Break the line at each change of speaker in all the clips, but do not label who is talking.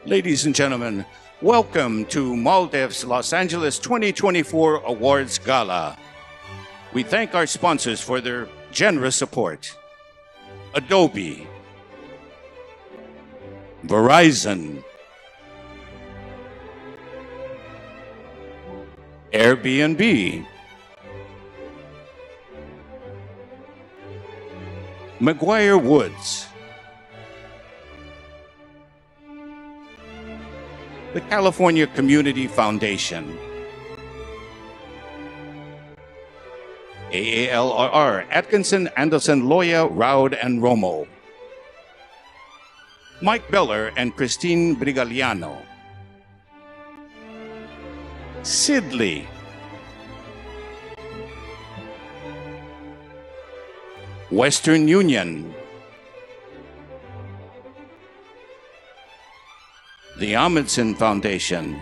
Ladies and gentlemen, welcome to MALDEF's Los Angeles 2024 Awards Gala. We thank our sponsors for their generous support. Adobe, Verizon, Airbnb, McGuire Woods, the California Community Foundation, AALRR, Atkinson, Anderson, Loya, Raud, and Romo, Mike Beller and Christine Brigaliano, Sidley, Western Union, the Amundsen Foundation,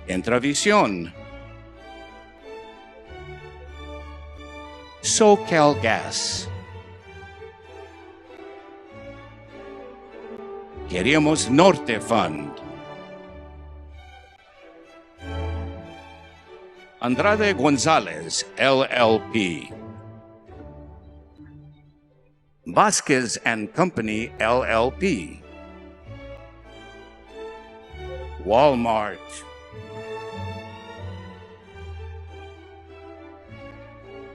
Intravisión, SoCal Gas, Queremos Norte Fund, Andrade Gonzalez, LLP, Vasquez and Company, LLP, Walmart,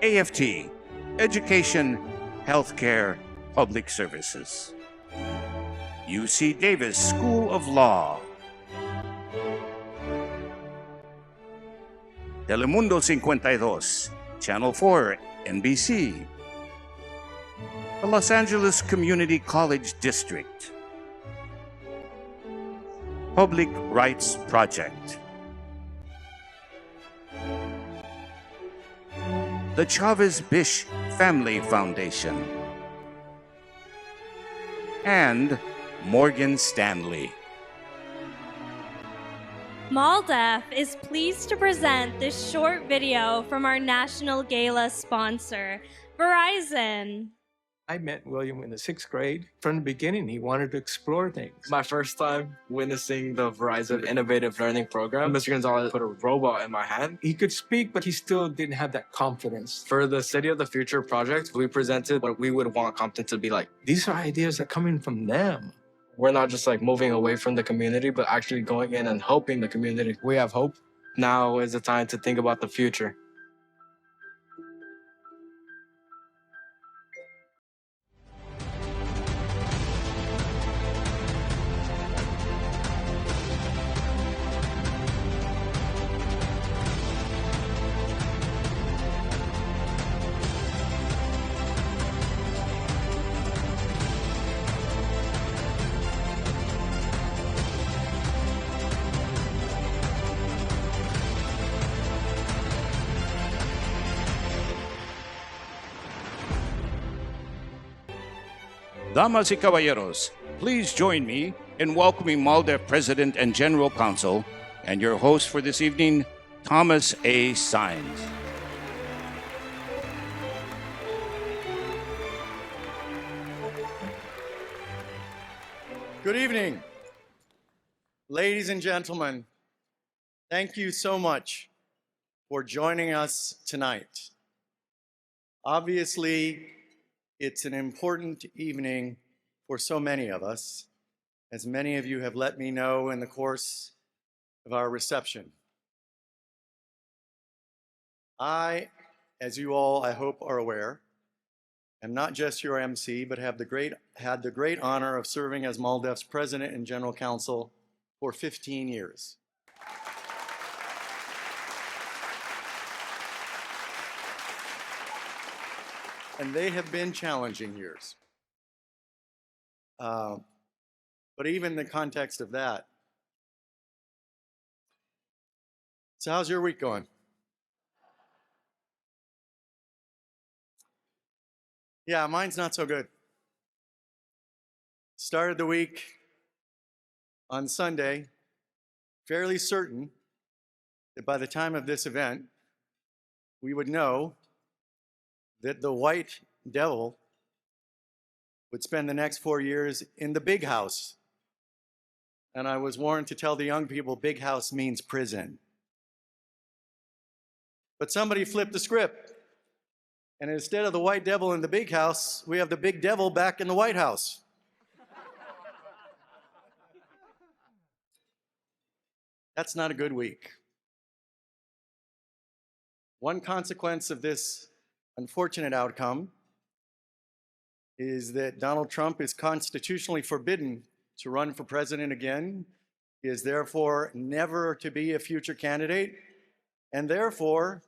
AFT, Education, Healthcare, Public Services, UC Davis School of Law, Telemundo 52, Channel 4, NBC, the Los Angeles Community College District, Public Rights Project, the Chavez-Bish Family Foundation, and Morgan Stanley.
MALDEF is pleased to present this short video from our National Gala sponsor, Verizon.
I met William in the 6th grade. From the beginning, he wanted to explore things.
My first time witnessing the Verizon Innovative Learning Program, Mr. Gonzalez put a robot in my hand.
He could speak, but he still didn't have that confidence.
For the City of the Future project, we presented what we would want Compton to be like.
These are ideas that are coming from them.
We're not just like moving away from the community, but actually going in and helping the community. We have hope. Now is the time to think about the future.
Damas y caballeros, please join me in welcoming MALDEF President and General Counsel and your host for this evening, Thomas A. Saenz.
Good evening, ladies and gentlemen. Thank you so much for joining us tonight. Obviously, it's an important evening for so many of us, as many of you have let me know in the course of our reception. I, as you all I hope are aware, am not just your MC, but had the great honor of serving as MALDEF's President and General Counsel for 15 years. And they have been challenging years. But even in the context of that, so how's your week going? Yeah, mine's not so good. Started the week on Sunday, fairly certain that by the time of this event, we would know that the white devil would spend the next 4 years in the big house. And I was warned to tell the young people big house means prison. But somebody flipped the script. And instead of the white devil in the big house, we have the big devil back in the White House. That's not a good week. One consequence of this unfortunate outcome is that Donald Trump is constitutionally forbidden to run for president again. He is therefore never to be a future candidate, and therefore,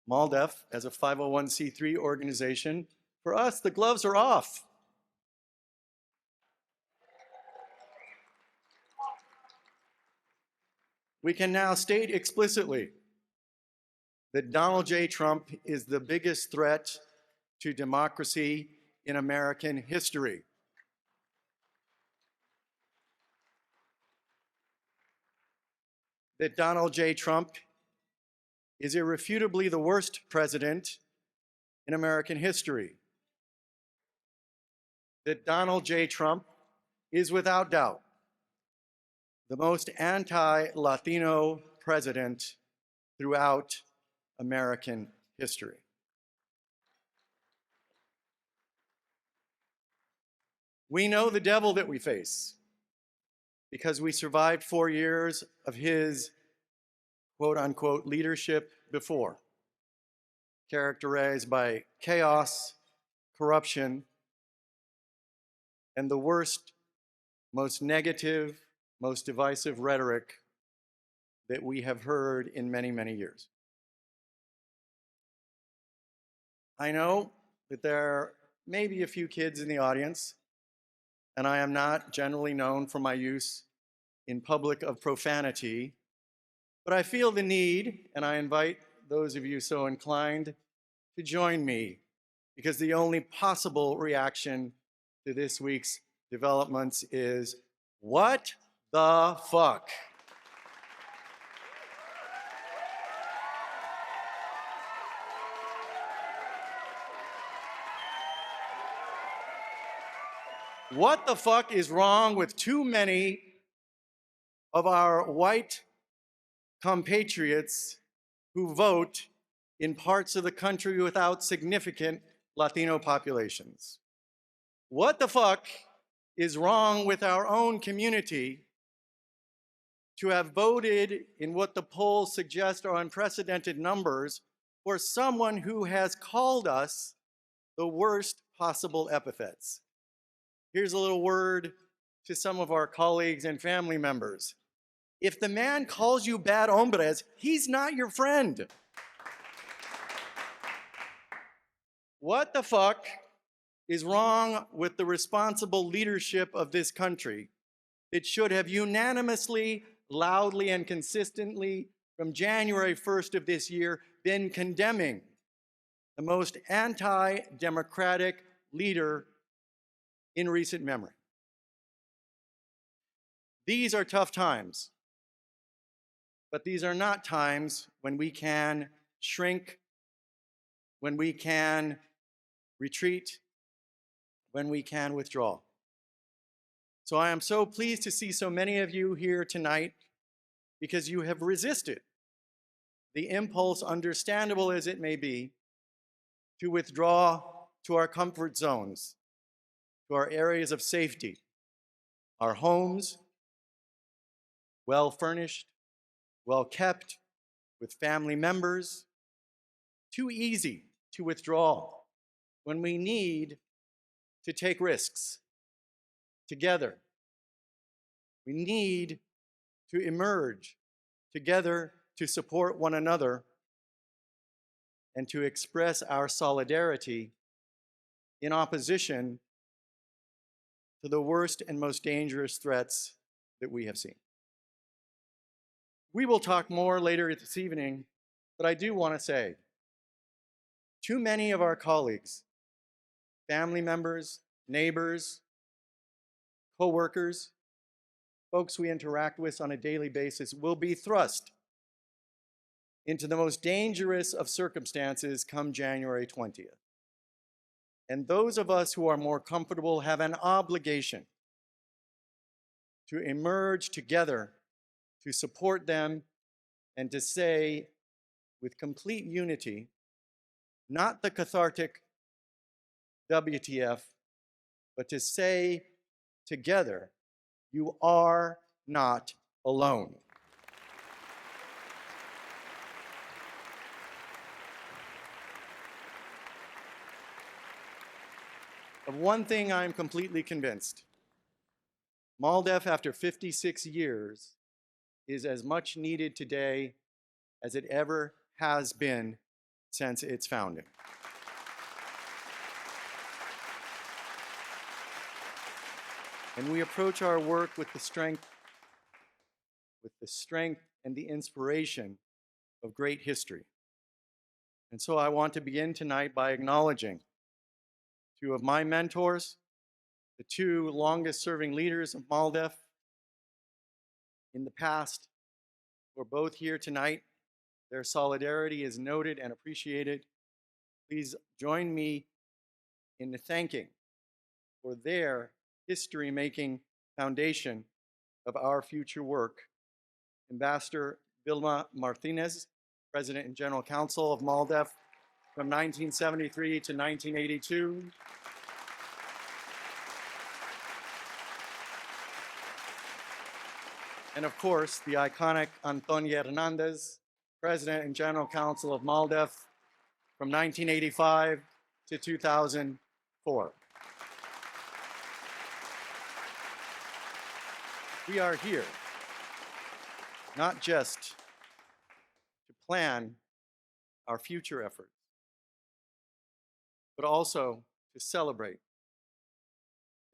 MALDEF, as a 501c3 organization, for us, the gloves are off. We can now state explicitly that Donald J. Trump is the biggest threat to democracy in American history. That Donald J. Trump is irrefutably the worst president in American history. That Donald J. Trump is without doubt the most anti-Latino president throughout American history. We know the devil that we face because we survived 4 years of his quote unquote leadership before, characterized by chaos, corruption, and the worst, most negative, most divisive rhetoric that we have heard in many, many years. I know that there may be a few kids in the audience, and I am not generally known for my use in public of profanity, but I feel the need, and I invite those of you so inclined to join me, because the only possible reaction to this week's developments is, what the fuck? What the fuck is wrong with too many of our white compatriots who vote in parts of the country without significant Latino populations? What the fuck is wrong with our own community to have voted in what the polls suggest are unprecedented numbers for someone who has called us the worst possible epithets? Here's a little word to some of our colleagues and family members. If the man calls you bad hombres, he's not your friend. What the fuck is wrong with the responsible leadership of this country? It should have unanimously, loudly, and consistently from January 1st of this year been condemning the most anti-democratic leader in recent memory. These are tough times, but these are not times when we can shrink, when we can retreat, when we can withdraw. So I am so pleased to see so many of you here tonight because you have resisted the impulse, understandable as it may be, to withdraw to our comfort zones, to our areas of safety, our homes, well furnished, well kept, with family members. Too easy to withdraw when we need to take risks together. We need to emerge together to support one another and to express our solidarity in opposition to the worst and most dangerous threats that we have seen. We will talk more later this evening, but I do want to say, too many of our colleagues, family members, neighbors, co-workers, folks we interact with on a daily basis will be thrust into the most dangerous of circumstances come January 20th. And those of us who are more comfortable have an obligation to emerge together to support them and to say with complete unity, not the cathartic WTF, but to say together, you are not alone. Of one thing I am completely convinced. MALDEF, after 56 years, is as much needed today as it ever has been since its founding. And we approach our work with the strength and the inspiration of great history. And so I want to begin tonight by acknowledging two of my mentors, the two longest serving leaders of MALDEF in the past, who are both here tonight. Their solidarity is noted and appreciated. Please join me in thanking for their history-making foundation of our future work. Ambassador Vilma Martinez, President and General Counsel of MALDEF from 1973 to 1982. And of course, the iconic Antonia Hernandez, President and General Counsel of MALDEF from 1985 to 2004. We are here not just to plan our future efforts, but also to celebrate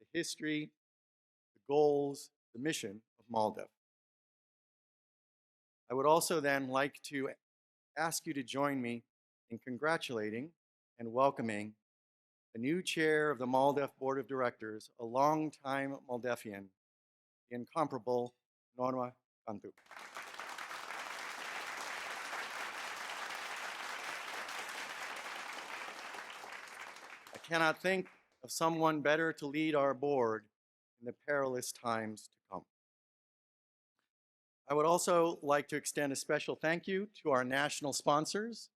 the history, the goals, the mission of MALDEF. I would also then like to ask you to join me in congratulating and welcoming the new chair of the MALDEF Board of Directors, a longtime Maldefian, the incomparable Norma Cantu. I cannot think of someone better to lead our board in the perilous times to come. I would also like to extend a special thank you to our national sponsors,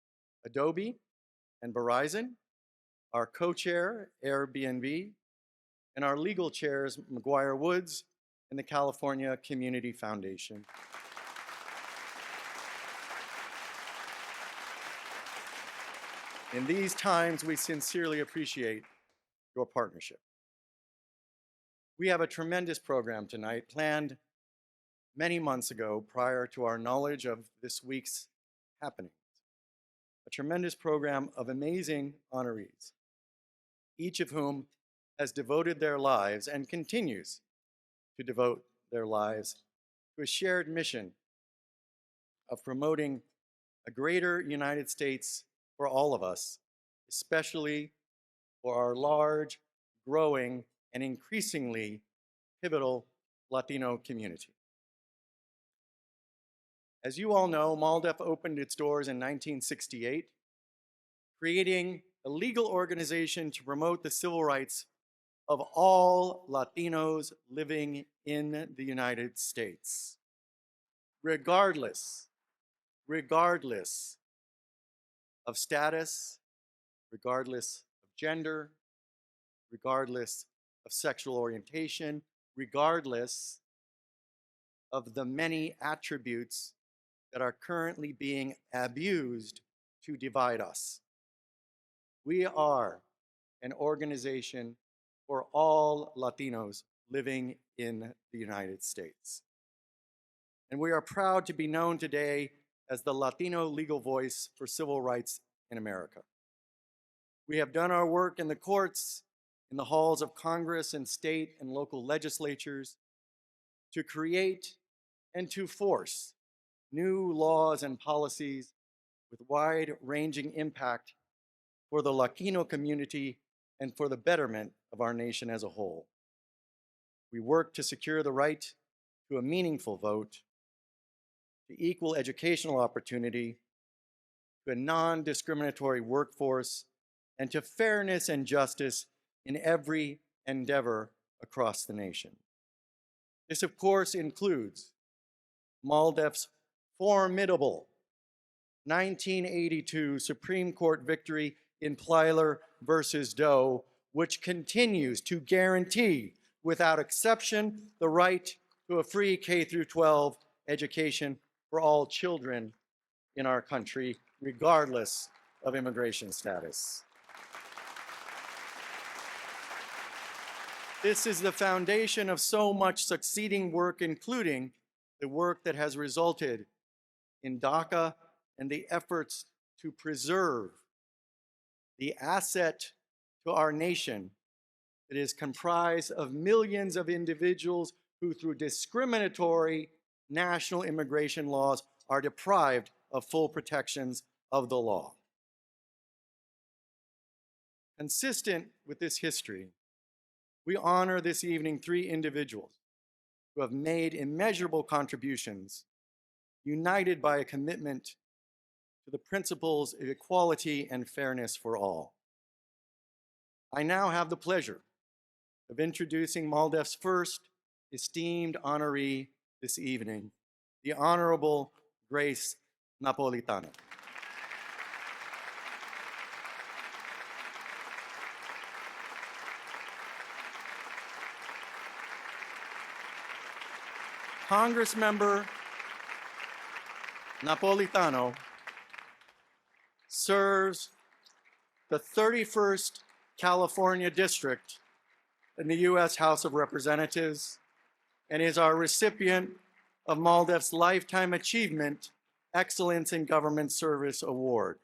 Adobe and Verizon, our co-chair, Airbnb, and our legal chairs, McGuire Woods and the California Community Foundation. In these times, we sincerely appreciate your partnership. We have a tremendous program tonight planned many months ago prior to our knowledge of this week's happenings. A tremendous program of amazing honorees, each of whom has devoted their lives and continues to devote their lives to a shared mission of promoting a greater United States for all of us, especially for our large, growing, and increasingly pivotal Latino community. As you all know, MALDEF opened its doors in 1968, creating a legal organization to promote the civil rights of all Latinos living in the United States, regardless of status, regardless of gender, regardless of sexual orientation, regardless of the many attributes that are currently being abused to divide us. We are an organization for all Latinos living in the United States. And we are proud to be known today as the Latino legal voice for civil rights in America. We have done our work in the courts, in the halls of Congress and state and local legislatures to create and to force new laws and policies with wide-ranging impact for the Latino community and for the betterment of our nation as a whole. We work to secure the right to a meaningful vote, to equal educational opportunity, to a non-discriminatory workforce, and to fairness and justice in every endeavor across the nation. This, of course, includes MALDEF's formidable 1982 Supreme Court victory in Plyler versus Doe, which continues to guarantee, without exception, the right to a free K-12 education for all children in our country, regardless of immigration status. This is the foundation of so much succeeding work, including the work that has resulted in DACA and the efforts to preserve the asset to our nation that is comprised of millions of individuals who, through discriminatory national immigration laws, are deprived of full protections of the law. Consistent with this history, we honor this evening 3 individuals who have made immeasurable contributions, united by a commitment to the principles of equality and fairness for all. I now have the pleasure of introducing MALDEF's first esteemed honoree this evening, the Honorable Grace Napolitano. Congressmember Napolitano serves the 31st California District in the U.S. House of Representatives and is our recipient of MALDEF's Lifetime Achievement Excellence in Government Service Award.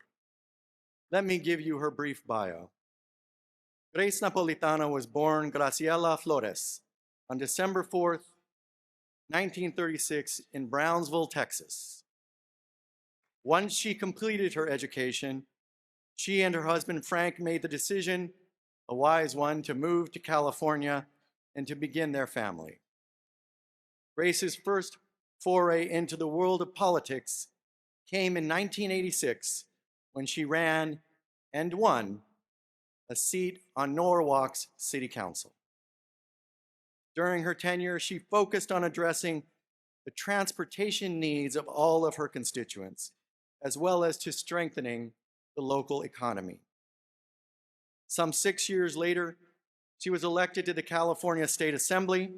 Let me give you her brief bio. Grace Napolitano was born Graciela Flores on December 4th, 1936 in Brownsville, Texas. Once she completed her education, she and her husband Frank made the decision, a wise one, to move to California and to begin their family. Grace's first foray into the world of politics came in 1986 when she ran and won a seat on Norwalk's City Council. During her tenure, she focused on addressing the transportation needs of all of her constituents, as well as to strengthening the local economy. Some 6 years later, she was elected to the California State Assembly,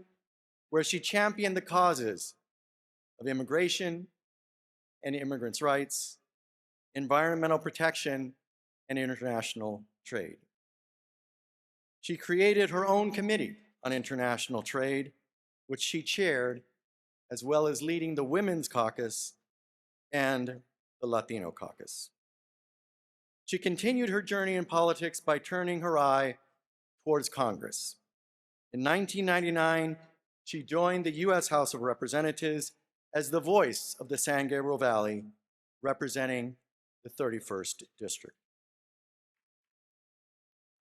where she championed the causes of immigration and immigrants' rights, environmental protection, and international trade. She created her own committee on international trade, which she chaired, as well as leading the Women's Caucus and the Latino Caucus. She continued her journey in politics by turning her eye towards Congress. In 1999, she joined the U.S. House of Representatives as the voice of the San Gabriel Valley, representing the 31st District.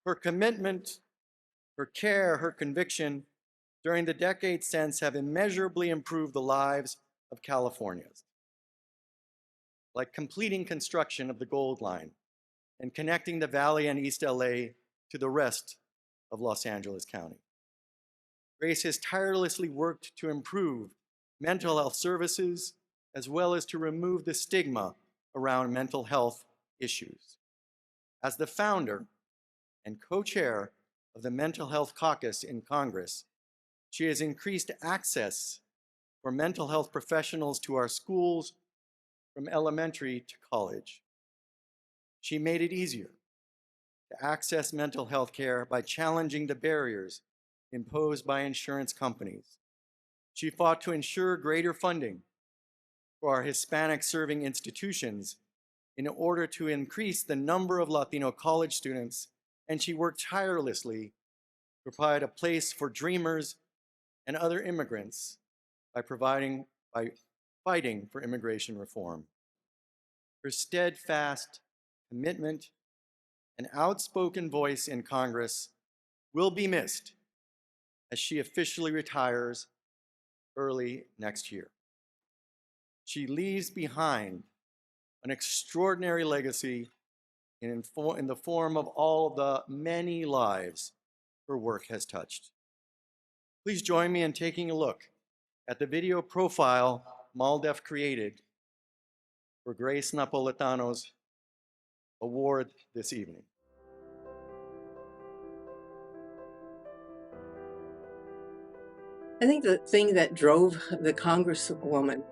Her commitment, her care, her conviction during the decades since have immeasurably improved the lives of Californians, like completing construction of the Gold Line and connecting the Valley and East LA to the rest of Los Angeles County. Grace has tirelessly worked to improve mental health services, as well as to remove the stigma around mental health issues. As the founder and co-chair of the Mental Health Caucus in Congress, she has increased access for mental health professionals to our schools from elementary to college. She made it easier to access mental health care by challenging the barriers imposed by insurance companies. She fought to ensure greater funding for our Hispanic-serving institutions in order to increase the number of Latino college students, and she worked tirelessly to provide a place for dreamers and other immigrants by fighting for immigration reform. Her steadfast commitment and outspoken voice in Congress will be missed as she officially retires early next year. She leaves behind an extraordinary legacy in the form of all the many lives her work has touched. Please join me in taking a look at the video profile MALDEF created for Grace Napolitano's award this evening.
I think the thing that drove the Congresswoman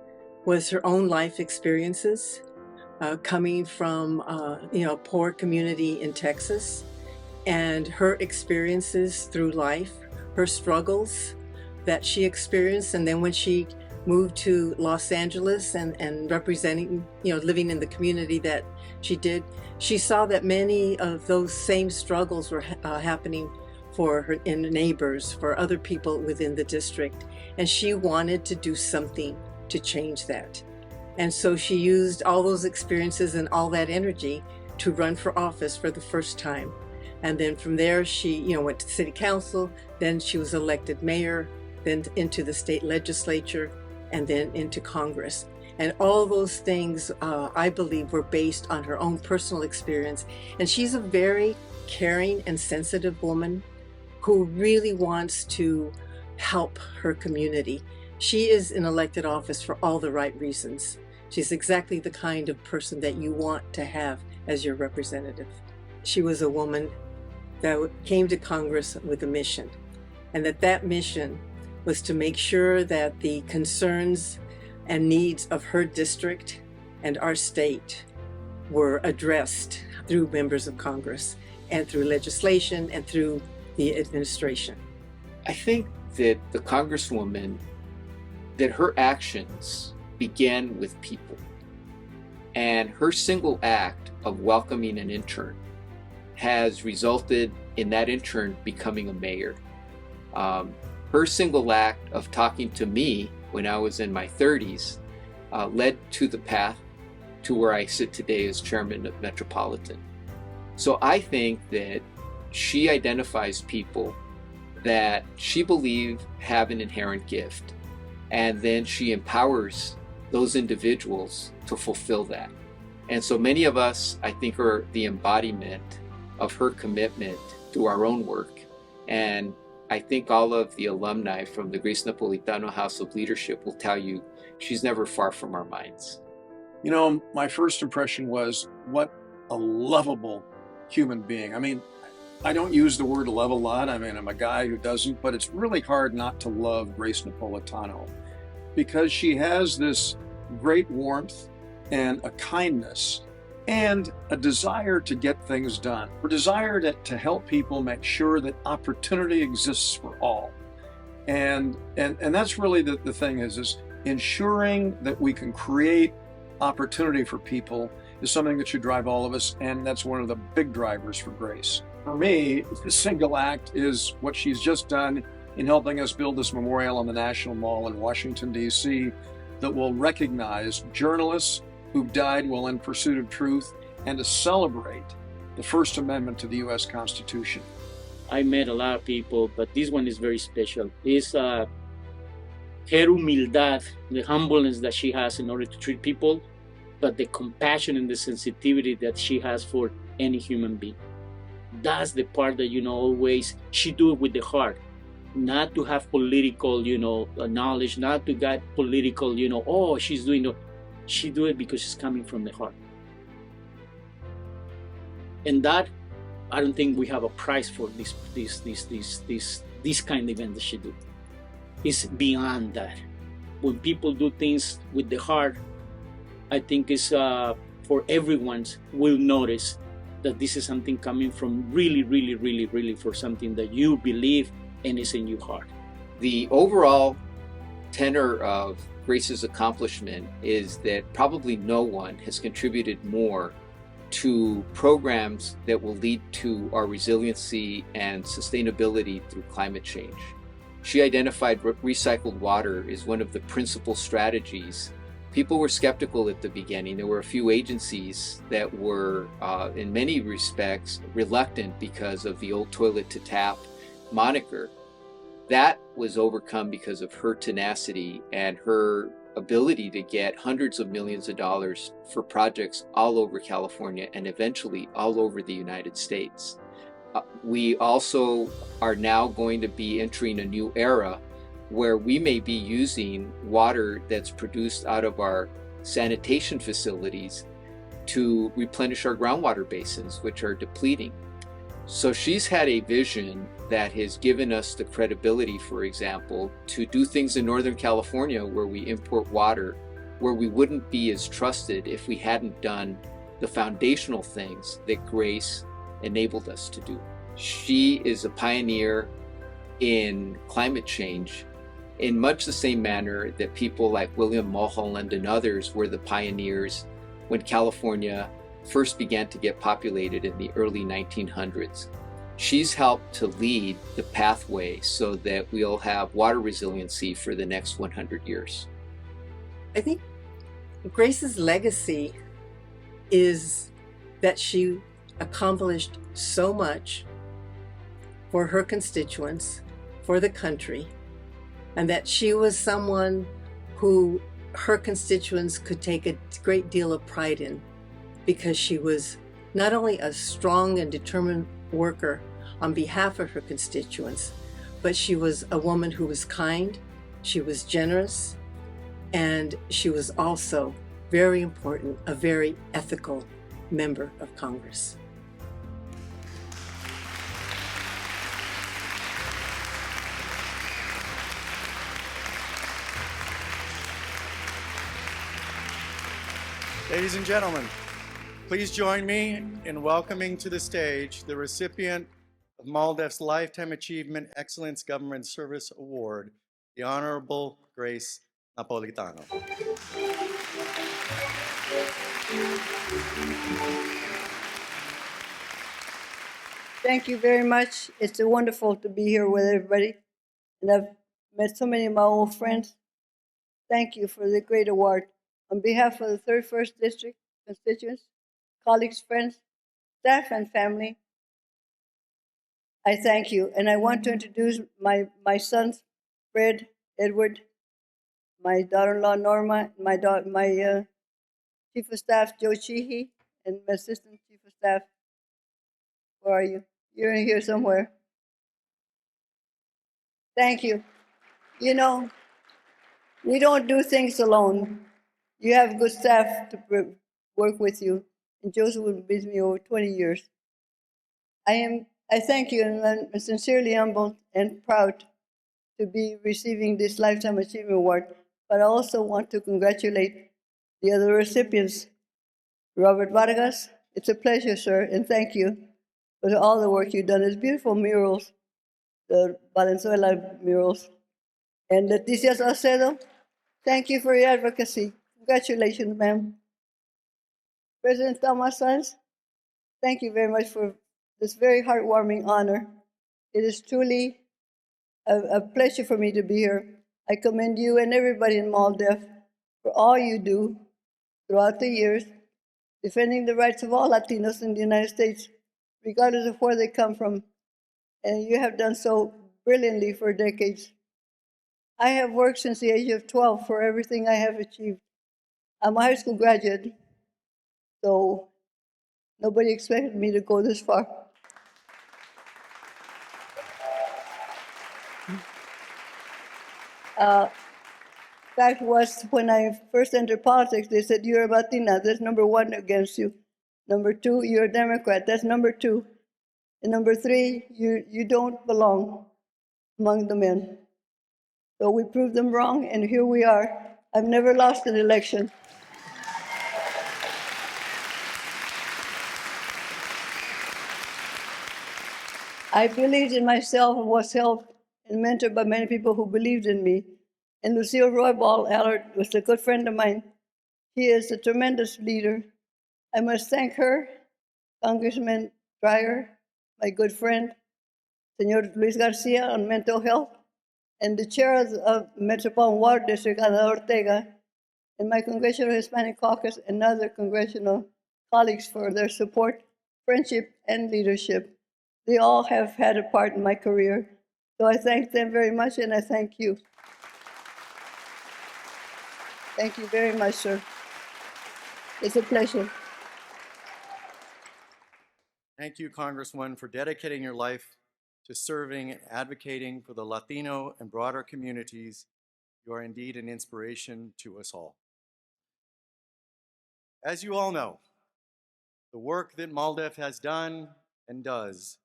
was her own life experiences, coming from a poor community in Texas, and her experiences through life, her struggles that she experienced, and then when she moved to Los Angeles and representing, living in the community that she did, she saw that many of those same struggles were happening for her in neighbors, for other people within the district, and she wanted to do something to change that. And so she used all those experiences and all that energy to run for office for the first time. And then from there, she went to city council, then she was elected mayor, then into the state legislature, and then into Congress. And all those things, I believe, were based on her own personal experience. And she's a very caring and sensitive woman who really wants to help her community. She is in elected office for all the right reasons. She's exactly the kind of person that you want to have as your representative. She was a woman that came to Congress with a mission, and that mission was to make sure that the concerns and needs of her district and our state were addressed through members of Congress and through legislation and through the administration.
I think that the Congresswoman, that her actions began with people, and her single act of welcoming an intern has resulted in that intern becoming a mayor. Her single act of talking to me when I was in my 30s led to the path to where I sit today as chairman of Metropolitan. So I think that she identifies people that she believes have an inherent gift, and then she empowers those individuals to fulfill that. And so many of us, I think, are the embodiment of her commitment to our own work. And I think all of the alumni from the Grace Napolitano House of Leadership will tell you she's never far from our minds.
My first impression was, what a lovable human being. I mean, I don't use the word love a lot. I mean, I'm a guy who doesn't, but it's really hard not to love Grace Napolitano because she has this great warmth and a kindness and a desire to get things done, a desire to help people make sure that opportunity exists for all. And that's really the thing is ensuring that we can create opportunity for people is something that should drive all of us, and that's one of the big drivers for Grace. For me, the single act is what she's just done in helping us build this memorial on the National Mall in Washington, D.C. that will recognize journalists who've died while in pursuit of truth and to celebrate the First Amendment to the U.S. Constitution.
I met a lot of people, but this one is very special. It's her humildad, the humbleness that she has in order to treat people, but the compassion and the sensitivity that she has for any human being. That's the part that, always she do it with the heart, not to have political, knowledge, not to get political, oh, she's doing it. She do it because she's coming from the heart. And that, I don't think we have a price for this kind of event that she do. It's beyond that. When people do things with the heart, I think it's for everyone will notice that this is something coming from really, really, really, really for something that you believe and is in your heart.
The overall tenor of Grace's accomplishment is that probably no one has contributed more to programs that will lead to our resiliency and sustainability through climate change. She identified recycled water as one of the principal strategies. People were skeptical at the beginning. There were a few agencies that were, in many respects, reluctant because of the old toilet to tap moniker. That was overcome because of her tenacity and her ability to get hundreds of millions of dollars for projects all over California and eventually all over the United States. We also are now going to be entering a new era where we may be using water that's produced out of our sanitation facilities to replenish our groundwater basins, which are depleting. So she's had a vision that has given us the credibility, for example, to do things in Northern California where we import water, where we wouldn't be as trusted if we hadn't done the foundational things that Grace enabled us to do. She is a pioneer in climate change in much the same manner that people like William Mulholland and others were the pioneers when California first began to get populated in the early 1900s. She's helped to lead the pathway so that we'll have water resiliency for the next 100 years.
I think Grace's legacy is that she accomplished so much for her constituents, for the country, and that she was someone who her constituents could take a great deal of pride in, because she was not only a strong and determined worker on behalf of her constituents, but she was a woman who was kind, she was generous, and she was also, very important, a very ethical member of Congress.
Ladies and gentlemen, please join me in welcoming to the stage the recipient of MALDEF's Lifetime Achievement Excellence Government Service Award, the Honorable Grace Napolitano.
Thank you very much. It's wonderful to be here with everybody. And I've met so many of my old friends. Thank you for the great award. On behalf of the 31st District constituents, colleagues, friends, staff, and family, I thank you. And I want to introduce my sons, Fred, Edward, my daughter-in-law, Norma, my Chief of Staff, Joe Sheehy, and my Assistant Chief of Staff. Where are you? You're in here somewhere. Thank you. You know, we don't do things alone. You have good staff to work with you, and Joseph has been with me over 20 years. I thank you, and I'm sincerely humbled and proud to be receiving this Lifetime Achievement Award, but I also want to congratulate the other recipients. Robert Vargas, it's a pleasure, sir, and thank you for all the work you've done. It's beautiful murals, the Valenzuela murals. And Leticia Salcedo, thank you for your advocacy. Congratulations, ma'am. President Thomas Sanz, thank you very much for this very heartwarming honor. It is truly a pleasure for me to be here. I commend you and everybody in MALDEF for all you do throughout the years, defending the rights of all Latinos in the United States, regardless of where they come from. And you have done so brilliantly for decades. I have worked since the age of 12 for everything I have achieved. I'm a high school graduate, so nobody expected me to go this far. Fact was, when I first entered politics, they said, you're a Latina, that's number one against you. Number two, you're a Democrat, that's number two. And number three, you don't belong among the men. So we proved them wrong, and here we are. I've never lost an election. I believed in myself and was helped and mentored by many people who believed in me. And Lucille Roybal Allard was a good friend of mine. He is a tremendous leader. I must thank her, Congressman Dreyer, my good friend, Senor Luis Garcia on mental health, and the chair of Metropolitan Water District, Ana Ortega, and my Congressional Hispanic Caucus and other congressional colleagues for their support, friendship, and leadership. They all have had a part in my career. So I thank them very much, and I thank you. Thank you very much, sir. It's a pleasure.
Thank you, Congresswoman, for dedicating your life to serving and advocating for the Latino and broader communities. You are indeed an inspiration to us all. As you all know, the work that MALDEF has done and does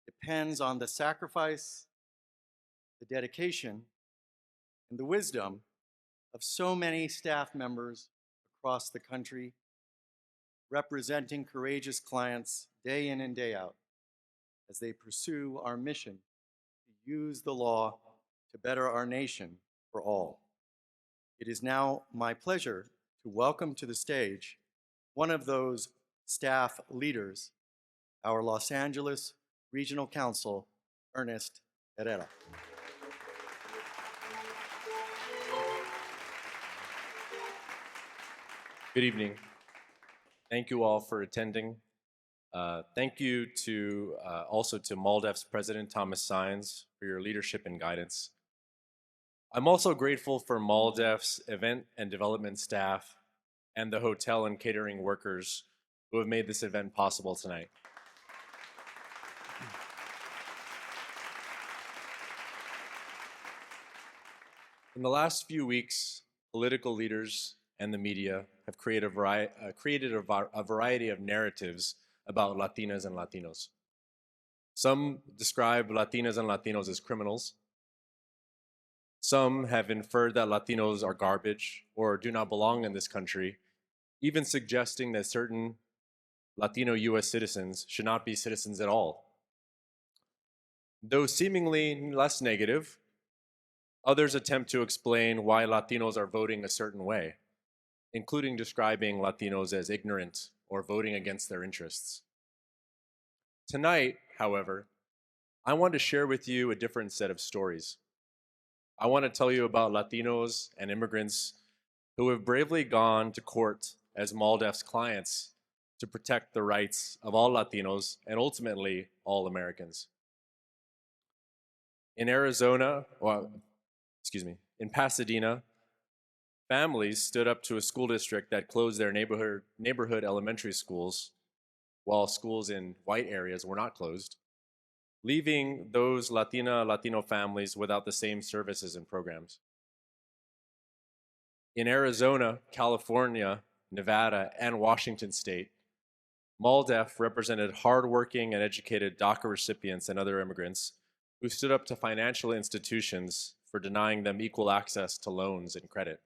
depends on the sacrifice, the dedication, and the wisdom of so many staff members across the country, representing courageous clients day in and day out as they pursue our mission to use the law to better our nation for all. It is now my pleasure to welcome to the stage one of those staff leaders, our Los Angeles Regional Counsel, Ernest Herrera.
Good evening. Thank you all for attending. Thank you to also to MALDEF's President Thomas Saenz for your leadership and guidance. I'm also grateful for MALDEF's event and development staff and the hotel and catering workers who have made this event possible tonight. In the last few weeks, political leaders and the media have created a variety of narratives about Latinas and Latinos. Some describe Latinas and Latinos as criminals. Some have inferred that Latinos are garbage or do not belong in this country, even suggesting that certain Latino US citizens should not be citizens at all. Though seemingly less negative, others attempt to explain why Latinos are voting a certain way, including describing Latinos as ignorant or voting against their interests. Tonight, however, I want to share with you a different set of stories. I want to tell you about Latinos and immigrants who have bravely gone to court as MALDEF's clients to protect the rights of all Latinos and ultimately all Americans. In Pasadena, families stood up to a school district that closed their neighborhood elementary schools while schools in white areas were not closed, leaving those Latino families without the same services and programs. In Arizona, California, Nevada, and Washington State, MALDEF represented hardworking and educated DACA recipients and other immigrants who stood up to financial institutions for denying them equal access to loans and credit.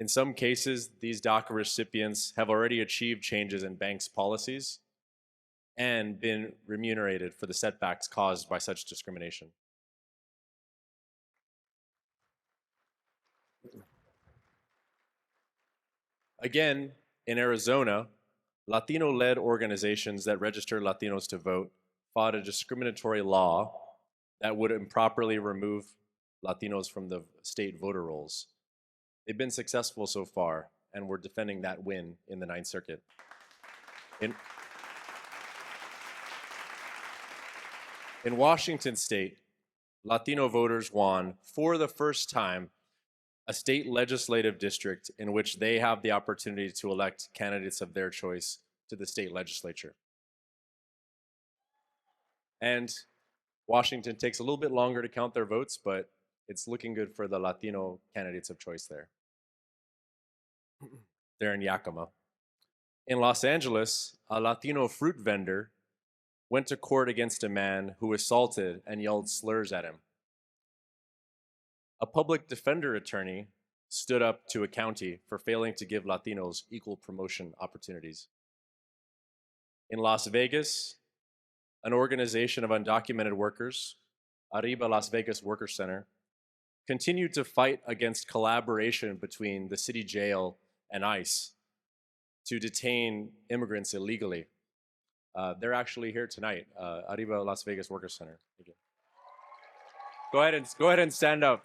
In some cases, these DACA recipients have already achieved changes in banks' policies and been remunerated for the setbacks caused by such discrimination. Again, in Arizona, Latino-led organizations that register Latinos to vote fought a discriminatory law that would improperly remove Latinos from the state voter rolls. They've been successful so far, and we're defending that win in the Ninth Circuit. In Washington State, Latino voters won, for the first time, a state legislative district in which they have the opportunity to elect candidates of their choice to the state legislature. And Washington takes a little bit longer to count their votes, but it's looking good for the Latino candidates of choice there. They're in Yakima. In Los Angeles, a Latino fruit vendor went to court against a man who assaulted and yelled slurs at him. A public defender attorney stood up to a county for failing to give Latinos equal promotion opportunities. In Las Vegas, an organization of undocumented workers, Arriba Las Vegas Worker Center, continued to fight against collaboration between the city jail and ICE to detain immigrants illegally. They're actually here tonight, Arriba Las Vegas Worker Center. Thank you. Go ahead and stand up.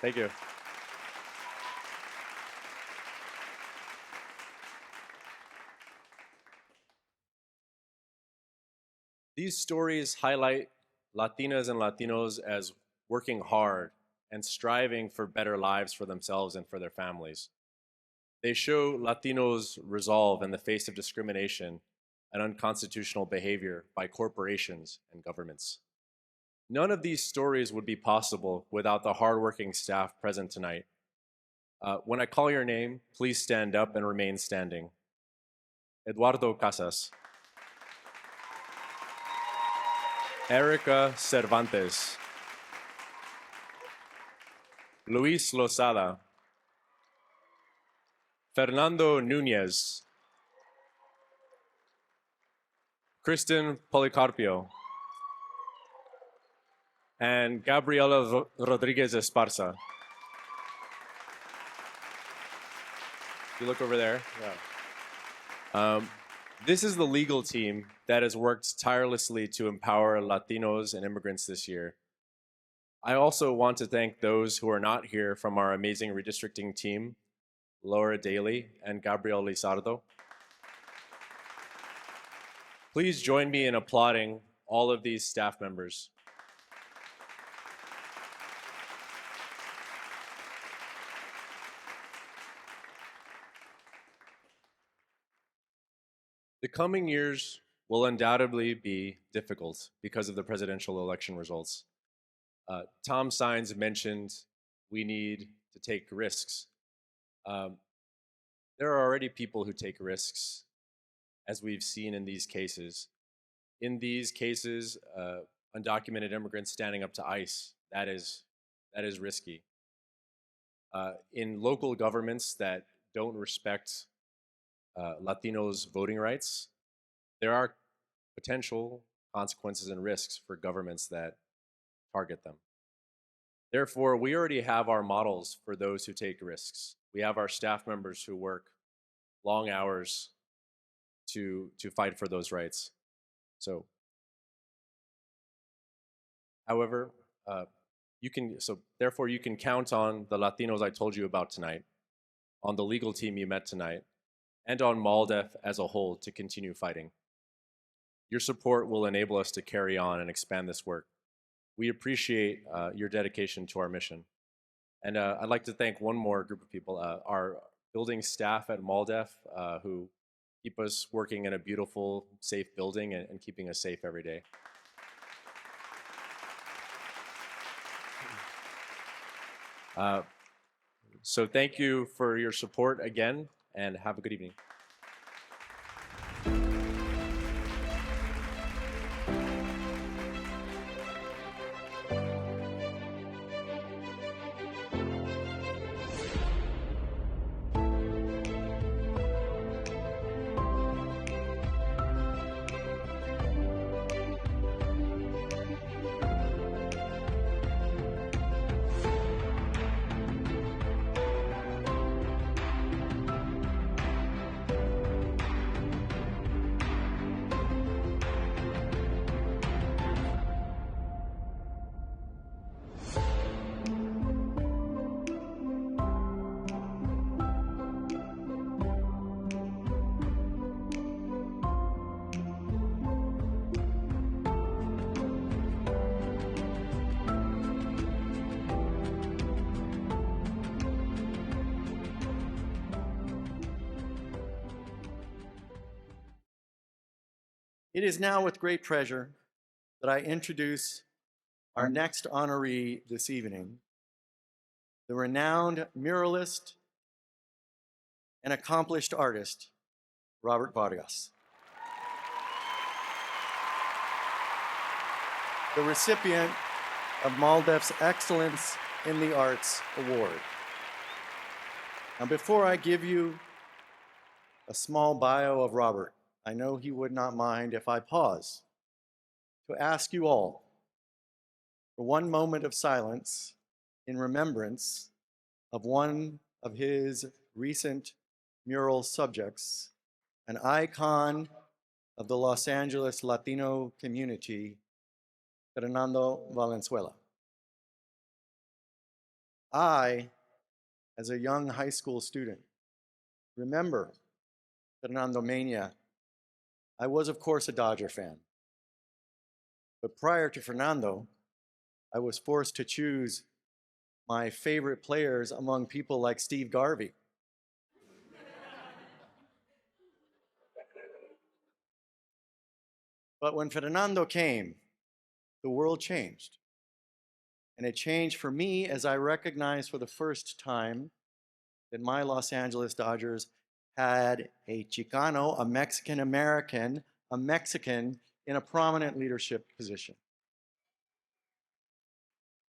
Thank you. These stories highlight Latinas and Latinos as working hard and striving for better lives for themselves and for their families. They show Latinos' resolve in the face of discrimination and unconstitutional behavior by corporations and governments. None of these stories would be possible without the hardworking staff present tonight. When I call your name, please stand up and remain standing. Eduardo Casas. Erica Cervantes. Luis Lozada. Fernando Núñez. Kristen Policarpio. And Gabriela Rodriguez Esparza. You look over there. Yeah. This is the legal team that has worked tirelessly to empower Latinos and immigrants this year. I also want to thank those who are not here from our amazing redistricting team, Laura Daly and Gabriel Lizardo. Please join me in applauding all of these staff members. The coming years will undoubtedly be difficult because of the presidential election results. Tom Sines mentioned we need to take risks. There are already people who take risks, as we've seen in these cases. In these cases, undocumented immigrants standing up to ICE, that is risky. In local governments that don't respect Latinos' voting rights, there are potential consequences and risks for governments that target them. Therefore, we already have our models for those who take risks. We have our staff members who work long hours to fight for those rights. So, however, therefore you can count on the Latinos I told you about tonight, on the legal team you met tonight, and on MALDEF as a whole to continue fighting. Your support will enable us to carry on and expand this work. We appreciate your dedication to our mission. And I'd like to thank one more group of people, our building staff at MALDEF, who keep us working in a beautiful, safe building and keeping us safe every day. So thank you for your support again, and have a good evening.
It is now with great pleasure that I introduce our next honoree this evening, the renowned muralist and accomplished artist, Robert Vargas. The recipient of MALDEF's Excellence in the Arts Award. Now, before I give you a small bio of Robert, I know he would not mind if I pause to ask you all for one moment of silence in remembrance of one of his recent mural subjects, an icon of the Los Angeles Latino community, Fernando Valenzuela. I, as a young high school student, remember Fernando Mania. I was, of course, a Dodger fan. But prior to Fernando, I was forced to choose my favorite players among people like Steve Garvey. But when Fernando came, the world changed. And it changed for me as I recognized for the first time that my Los Angeles Dodgers had a Chicano, a Mexican American, a Mexican in a prominent leadership position.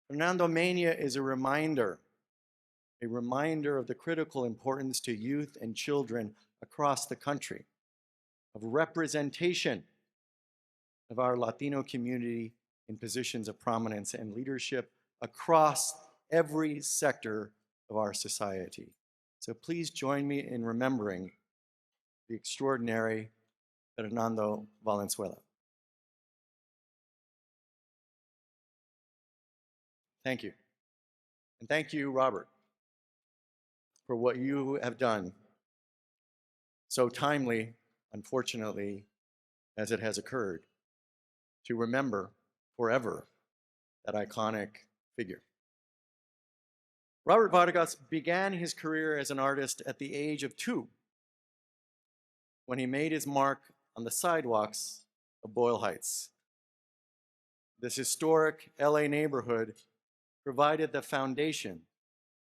Fernando Mania is a reminder of the critical importance to youth and children across the country of representation of our Latino community in positions of prominence and leadership across every sector of our society. So please join me in remembering the extraordinary Fernando Valenzuela. Thank you. And thank you, Robert, for what you have done so timely, unfortunately, as it has occurred, to remember forever that iconic figure. Robert Vargas began his career as an artist at the age of 2 when he made his mark on the sidewalks of Boyle Heights. This historic LA neighborhood provided the foundation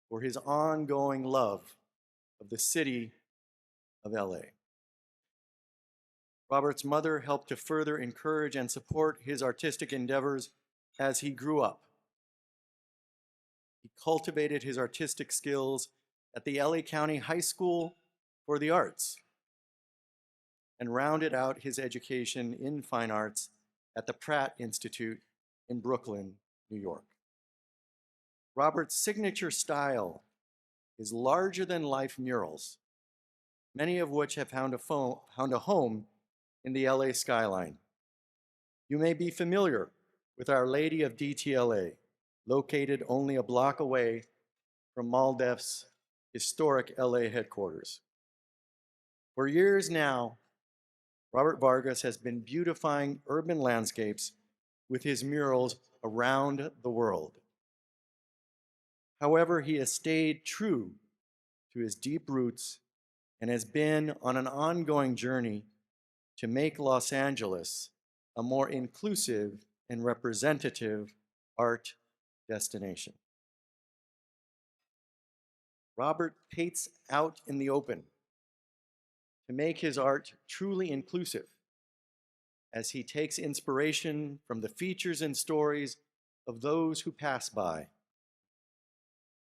for his ongoing love of the city of LA. Robert's mother helped to further encourage and support his artistic endeavors as he grew up. He cultivated his artistic skills at the LA County High School for the Arts and rounded out his education in fine arts at the Pratt Institute in Brooklyn, New York. Robert's signature style is larger-than-life murals, many of which have found a home in the LA skyline. You may be familiar with Our Lady of DTLA, located only a block away from MALDEF's historic LA headquarters. For years now, Robert Vargas has been beautifying urban landscapes with his murals around the world. However, he has stayed true to his deep roots and has been on an ongoing journey to make Los Angeles a more inclusive and representative art destination. Robert paints out in the open to make his art truly inclusive as he takes inspiration from the features and stories of those who pass by.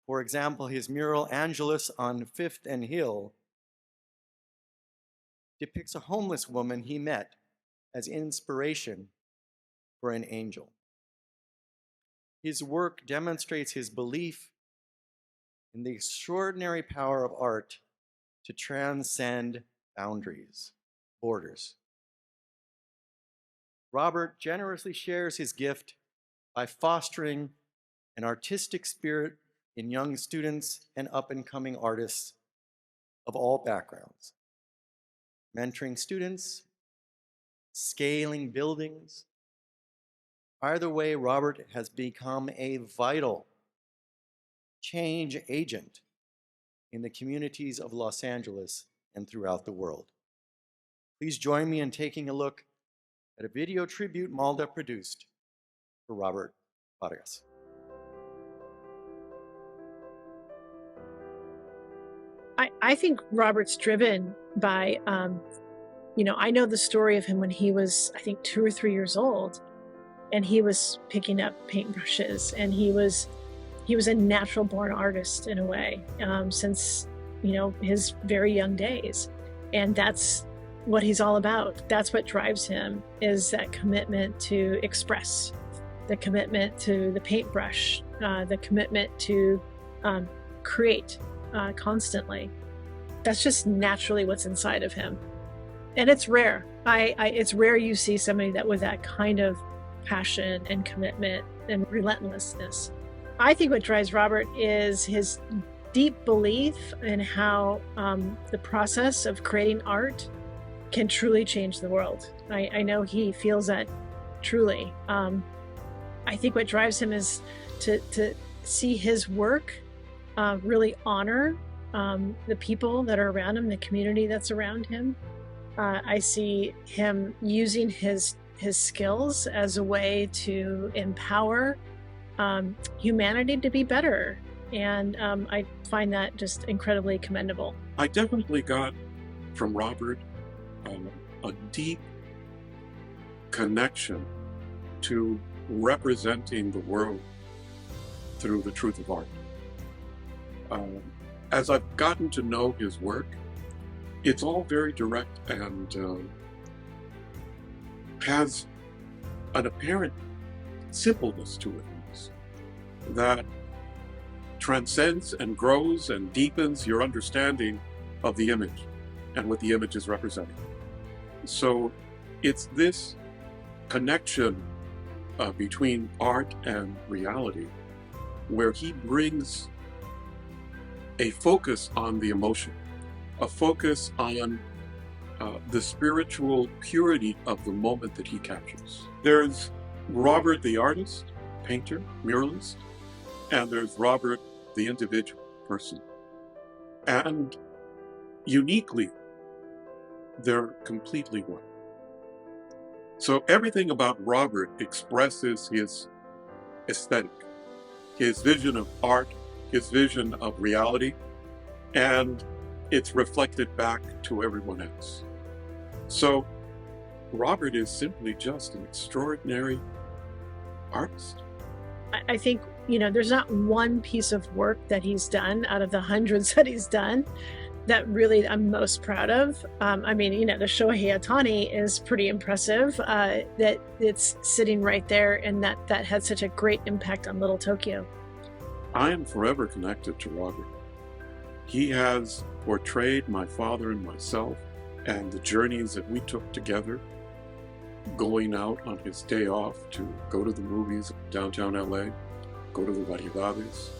For example, his mural Angelus on 5th and Hill depicts a homeless woman he met as inspiration for an angel. His work demonstrates his belief in the extraordinary power of art to transcend boundaries, borders. Robert generously shares his gift by fostering an artistic spirit in young students and up-and-coming artists of all backgrounds, mentoring students, scaling buildings. Either way, Robert has become a vital change agent in the communities of Los Angeles and throughout the world. Please join me in taking a look at a video tribute MALDEF produced for Robert Vargas.
I think Robert's driven by, I know the story of him when he was, I think, 2 or 3 years old, and he was picking up paintbrushes, and he was a natural born artist in a way, since, his very young days. And that's what he's all about. That's what drives him, is that commitment to express, the commitment to the paintbrush, the commitment to create constantly. That's just naturally what's inside of him. And it's rare. It's rare you see somebody that with that kind of passion and commitment and relentlessness. I think what drives Robert is his deep belief in how the process of creating art can truly change the world. I know he feels that truly. I think what drives him is to see his work really honor the people that are around him, the community that's around him. I see him using his skills as a way to empower humanity to be better. And I find that just incredibly commendable.
I definitely got from Robert a deep connection to representing the world through the truth of art. As I've gotten to know his work, it's all very direct and has an apparent simpleness to it that transcends and grows and deepens your understanding of the image and what the image is representing. So it's this connection between art and reality where he brings a focus on the emotion, a focus on the spiritual purity of the moment that he captures. There's Robert the artist, painter, muralist, and there's Robert the individual person. And uniquely, they're completely one. So everything about Robert expresses his aesthetic, his vision of art, his vision of reality, and it's reflected back to everyone else. So Robert is simply just an extraordinary artist.
I think, there's not one piece of work that he's done out of the hundreds that he's done that really I'm most proud of. The Shohei Ohtani is pretty impressive, that it's sitting right there and that had such a great impact on Little Tokyo.
I am forever connected to Robert. He has portrayed my father and myself and the journeys that we took together, going out on his day off to go to the movies in downtown LA, go to the Variedades.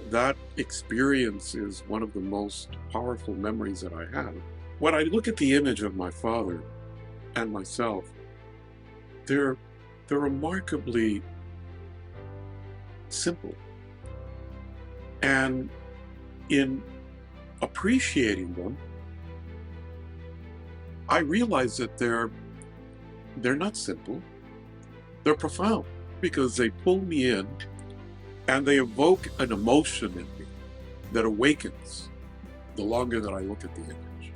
That experience is one of the most powerful memories that I have. When I look at the image of my father and myself, they're remarkably simple. And in appreciating them, I realize that they're not simple, they're profound, because they pull me in and they evoke an emotion in me that awakens the longer that I look at the image.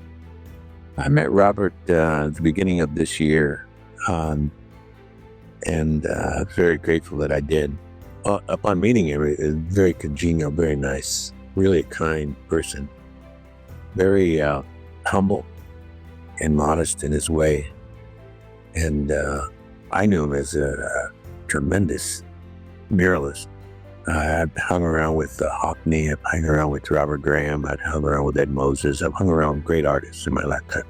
I met Robert at the beginning of this year, and very grateful that I did. Upon meeting him, he was very congenial, very nice, really a kind person, very humble and modest in his way. And I knew him as a tremendous muralist. I've hung around with Hockney, I've hung around with Robert Graham, I've hung around with Ed Moses, I've hung around with great artists in my lifetime.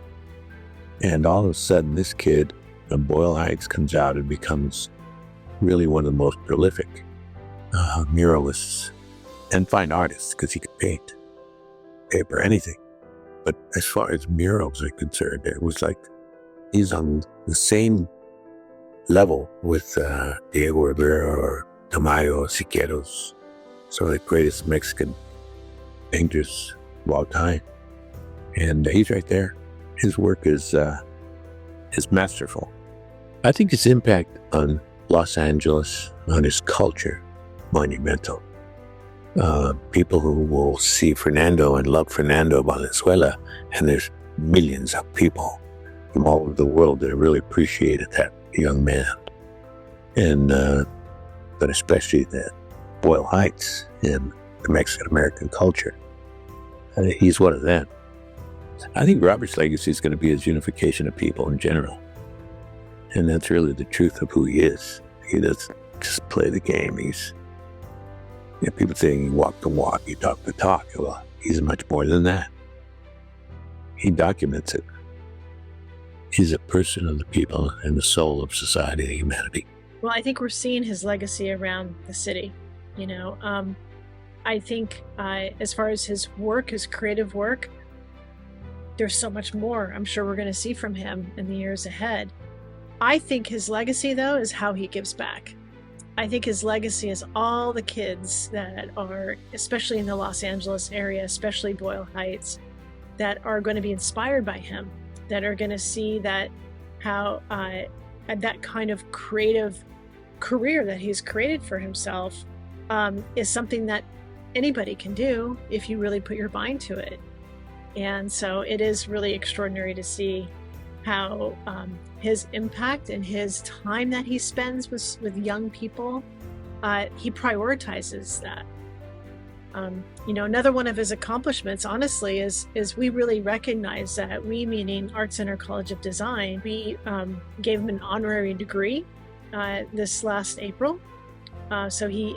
And all of a sudden, this kid from Boyle Heights comes out and becomes really one of the most prolific muralists and fine artists, because he could paint, paper, anything. But as far as murals are concerned, it was like he's on the same level with Diego Rivera or Tamayo Siqueiros, some of the greatest Mexican painters of all time. And he's right there. His work is masterful. I think his impact on Los Angeles, on his culture, monumental. People who will see Fernando and love Fernando Valenzuela, and there's millions of people from all over the world that really appreciated that young man. And but especially the Boyle Heights and the Mexican-American culture. He's one of them. I think Robert's legacy is going to be his unification of people in general. And that's really the truth of who he is. He doesn't just play the game. People say he walked the walk, he talked the talk. Well, he's much more than that. He documents it. He's a person of the people and the soul of society and humanity.
Well, I think we're seeing his legacy around the city. I think as far as his work, his creative work, there's so much more I'm sure we're going to see from him in the years ahead. I think his legacy, though, is how he gives back. I think his legacy is all the kids that are, especially in the Los Angeles area, especially Boyle Heights, that are going to be inspired by him, that are going to see that how that kind of creative career that he's created for himself is something that anybody can do if you really put your mind to it. And so it is really extraordinary to see how his impact and his time that he spends with young people, he prioritizes that. Another one of his accomplishments, honestly, is we really recognize that we, meaning Art Center College of Design, we gave him an honorary degree this last April. So he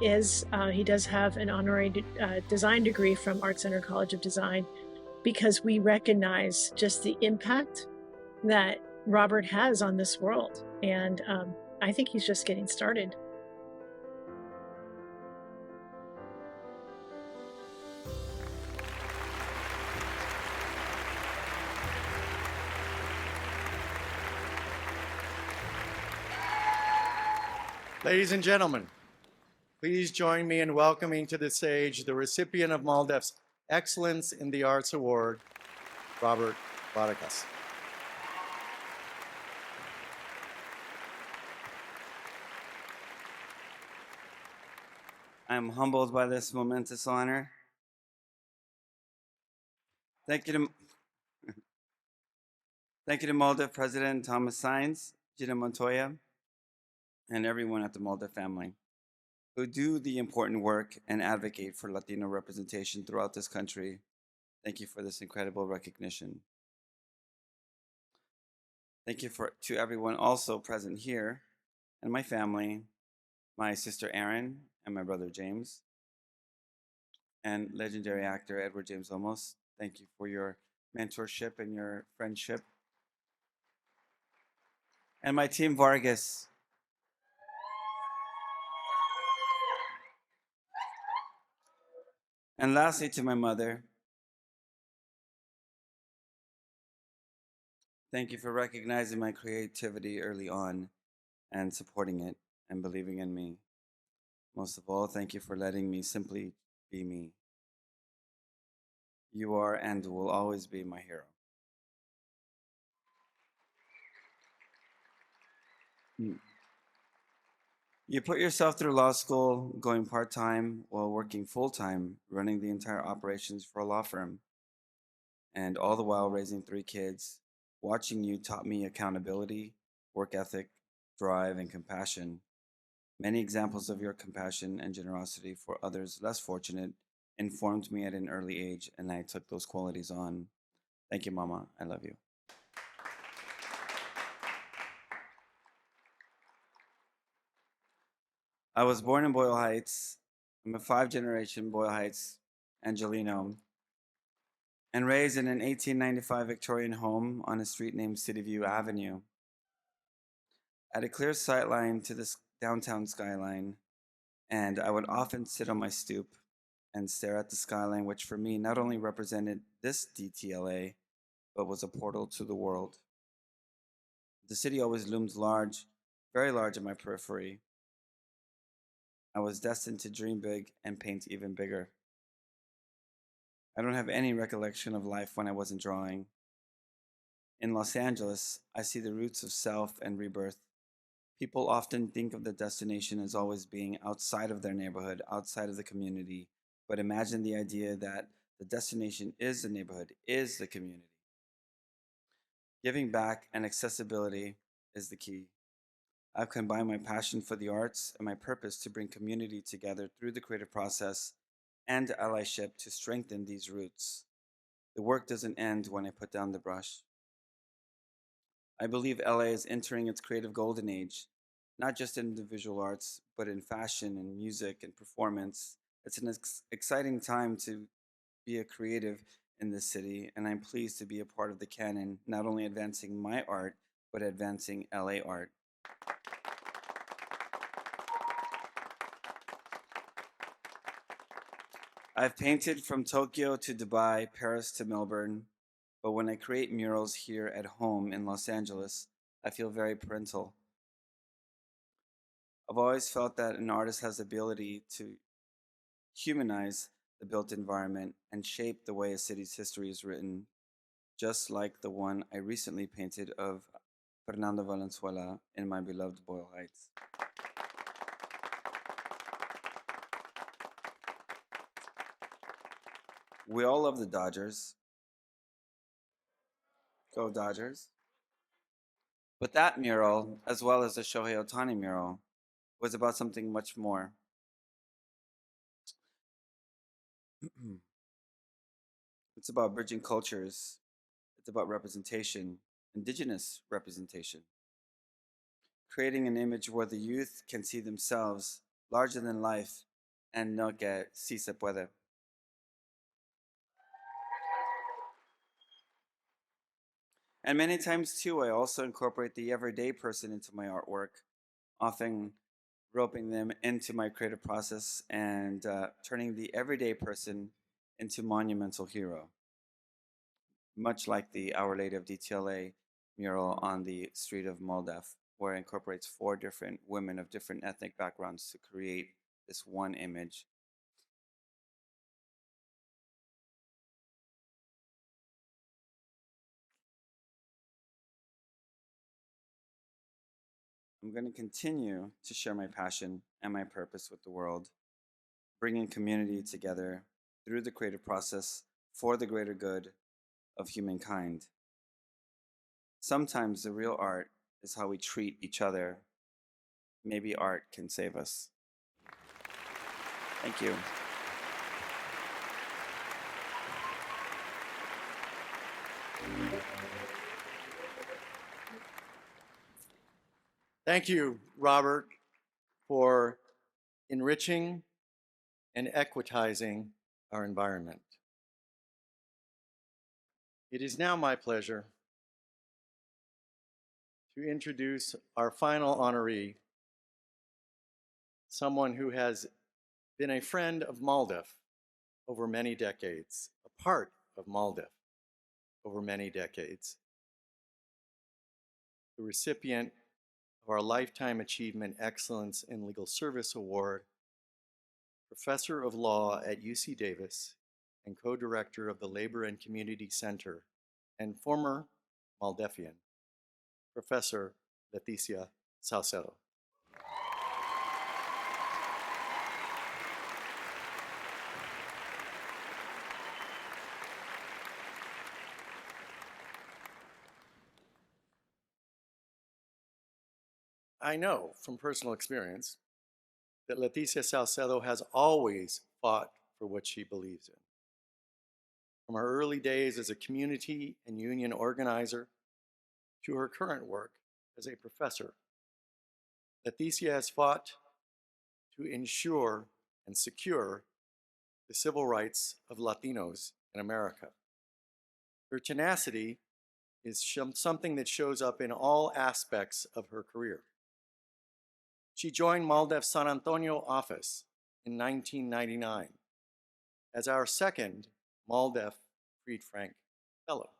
does have an honorary design degree from Art Center College of Design, because we recognize just the impact that Robert has on this world. And I think he's just getting started.
Ladies and gentlemen, please join me in welcoming to the stage the recipient of MALDEF's Excellence in the Arts Award, Robert Vargas.
I'm humbled by this momentous honor. Thank you to MALDEF President Thomas Saenz, Gina Montoya, and everyone at the MALDEF family who do the important work and advocate for Latino representation throughout this country. Thank you for this incredible recognition. Thank you to everyone also present here, and my family, my sister Erin and my brother James, and legendary actor Edward James Olmos. Thank you for your mentorship and your friendship. And my team Vargas. And lastly, to my mother, thank you for recognizing my creativity early on and supporting it and believing in me. Most of all, thank you for letting me simply be me. You are and will always be my hero. You put yourself through law school, going part-time while working full-time, running the entire operations for a law firm, and all the while raising 3 kids. Watching you taught me accountability, work ethic, drive, and compassion. Many examples of your compassion and generosity for others less fortunate informed me at an early age, and I took those qualities on. Thank you, Mama. I love you. I was born in Boyle Heights. I'm a 5th-generation Boyle Heights Angelino, and raised in an 1895 Victorian home on a street named City View Avenue. I had a clear sightline to the downtown skyline, and I would often sit on my stoop and stare at the skyline, which for me not only represented this DTLA, but was a portal to the world. The city always loomed large, very large in my periphery. I was destined to dream big and paint even bigger. I don't have any recollection of life when I wasn't drawing. In Los Angeles, I see the roots of self and rebirth. People often think of the destination as always being outside of their neighborhood, outside of the community, but imagine the idea that the destination is the neighborhood, is the community. Giving back and accessibility is the key. I've combined my passion for the arts and my purpose to bring community together through the creative process and allyship to strengthen these roots. The work doesn't end when I put down the brush. I believe LA is entering its creative golden age, not just in the visual arts, but in fashion and music and performance. It's an exciting time to be a creative in this city, and I'm pleased to be a part of the canon, not only advancing my art, but advancing LA art. I've painted from Tokyo to Dubai, Paris to Melbourne, but when I create murals here at home in Los Angeles, I feel very parental. I've always felt that an artist has the ability to humanize the built environment and shape the way a city's history is written, just like the one I recently painted of Fernando Valenzuela in my beloved Boyle Heights. We all love the Dodgers. Go Dodgers. But that mural, as well as the Shohei Ohtani mural, was about something much more. It's about bridging cultures. It's about representation, indigenous representation. Creating an image where the youth can see themselves larger than life and no que si se puede. And many times too, I also incorporate the everyday person into my artwork, often roping them into my creative process and turning the everyday person into monumental hero. Much like the Our Lady of DTLA mural on the street of MALDEF, where it incorporates 4 different women of different ethnic backgrounds to create this one image. I'm going to continue to share my passion and my purpose with the world, bringing community together through the creative process for the greater good of humankind. Sometimes the real art is how we treat each other. Maybe art can save us. Thank you.
Thank you, Robert, for enriching and equitizing our environment. It is now my pleasure to introduce our final honoree, someone who has been a friend of MALDEF over many decades, a part of MALDEF over many decades, the recipient of our Lifetime Achievement Excellence in Legal Service Award, Professor of Law at UC Davis and co-director of the Labor and Community Center, and former Maldefian, Professor Leticia Salcedo. I know from personal experience that Leticia Salcedo has always fought for what she believes in. From her early days as a community and union organizer to her current work as a professor, Leticia has fought to ensure and secure the civil rights of Latinos in America. Her tenacity is something that shows up in all aspects of her career. She joined MALDEF's San Antonio office in 1999 as our second MALDEF Fried Frank Fellow.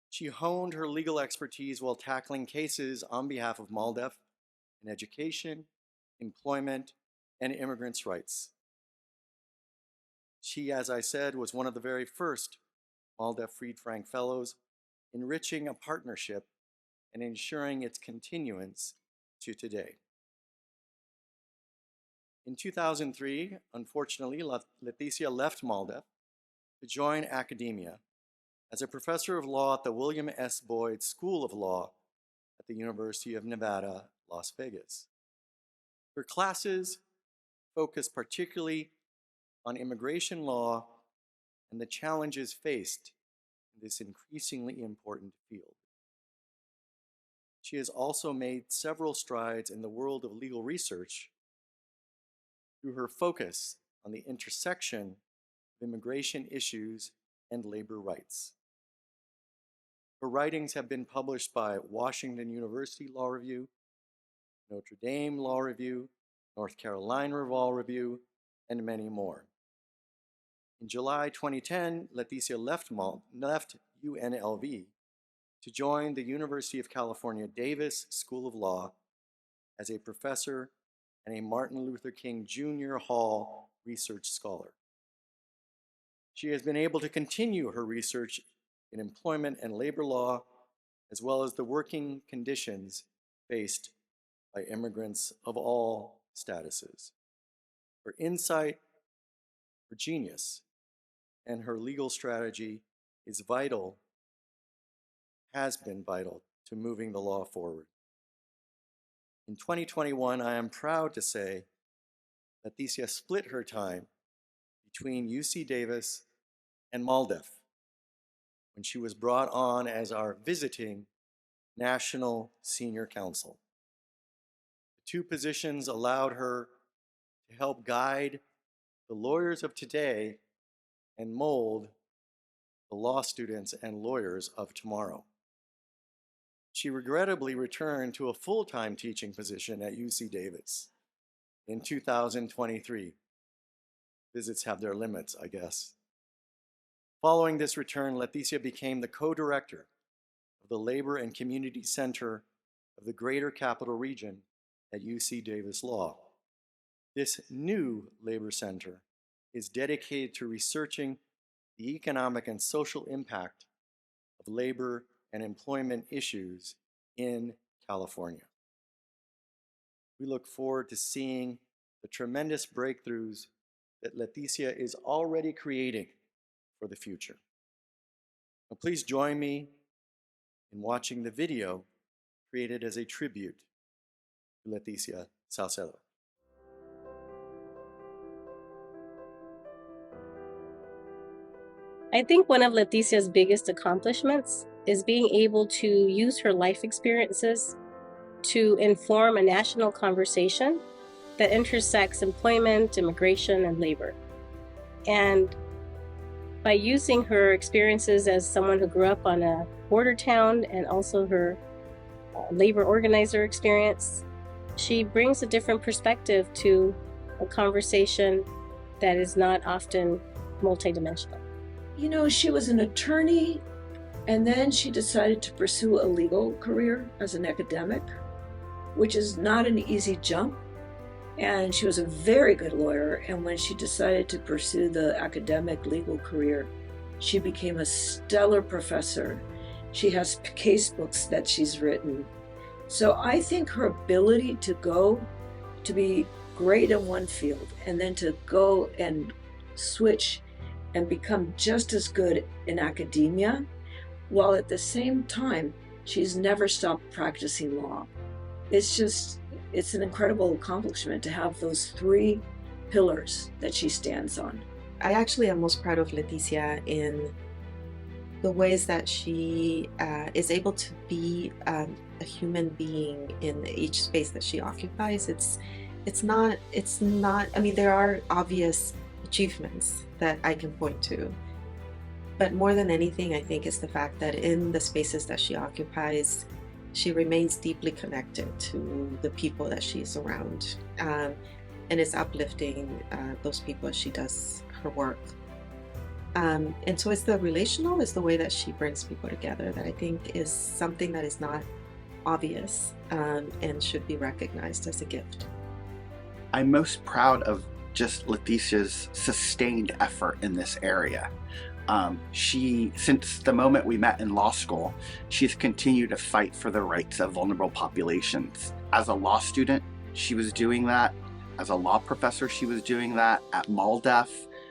She honed her legal expertise while tackling cases on behalf of MALDEF in education, employment, and immigrants' rights. She, as I said, was one of the very first MALDEF Fried Frank Fellows, enriching a partnership and ensuring its continuance to today. In 2003, unfortunately, Leticia left MALDEF to join academia as a professor of law at the William S. Boyd School of Law at the University of Nevada, Las Vegas. Her classes focus particularly on immigration law and the challenges faced in this increasingly important field. She has also made several strides in the world of legal research through her focus on the intersection of immigration issues and labor rights. Her writings have been published by Washington University Law Review, Notre Dame Law Review, North Carolina Law Review, and many more. In July 2010, Leticia left UNLV to join the University of California Davis School of Law as a professor and a Martin Luther King Jr. Hall Research Scholar. She has been able to continue her research in employment and labor law, as well as the working conditions faced by immigrants of all statuses. Her insight, her genius, and her legal strategy is vital, has been vital to moving the law forward. In 2021, I am proud to say that Leticia split her time between UC Davis and MALDEF when she was brought on as our visiting National Senior Counsel. The two positions allowed her to help guide the lawyers of today and mold the law students and lawyers of tomorrow. She regrettably returned to a full-time teaching position at UC Davis in 2023. Visits have their limits, I guess. Following this return, Leticia became the co-director of the Labor and Community Center of the Greater Capital Region at UC Davis Law. This new labor center is dedicated to researching the economic and social impact of labor and employment issues in California. We look forward to seeing the tremendous breakthroughs that Leticia is already creating for the future. Now, please join me in watching the video created as a tribute to Leticia Salcedo.
I think one of Leticia's biggest accomplishments is being able to use her life experiences to inform a national conversation that intersects employment, immigration, and labor. And by using her experiences as someone who grew up on a border town and also her labor organizer experience, she brings a different perspective to a conversation that is not often multidimensional.
You know, she was an attorney, and then she decided to pursue a legal career as an academic, which is not an easy jump. And she was a very good lawyer, and when she decided to pursue the academic legal career, she became a stellar professor. She has case books that she's written. So I think her ability to be great in one field and then to go and switch and become just as good in academia, while at the same time, she's never stopped practicing law. It's an incredible accomplishment to have those three pillars that she stands on.
I actually am most proud of Leticia in the ways that she is able to be a human being in each space that she occupies. It's not, I mean, there are obvious achievements that I can point to, but more than anything, I think is the fact that in the spaces that she occupies, she remains deeply connected to the people that she's around, and is uplifting those people as she does her work. And so it's the relational, is the way that she brings people together that I think is something that is not obvious and should be recognized as a gift.
I'm most proud of just Leticia's sustained effort in this area. Since the moment we met in law school, she's continued to fight for the rights of vulnerable populations. As a law student, she was doing that. As a law professor, she was doing that. At MALDEF,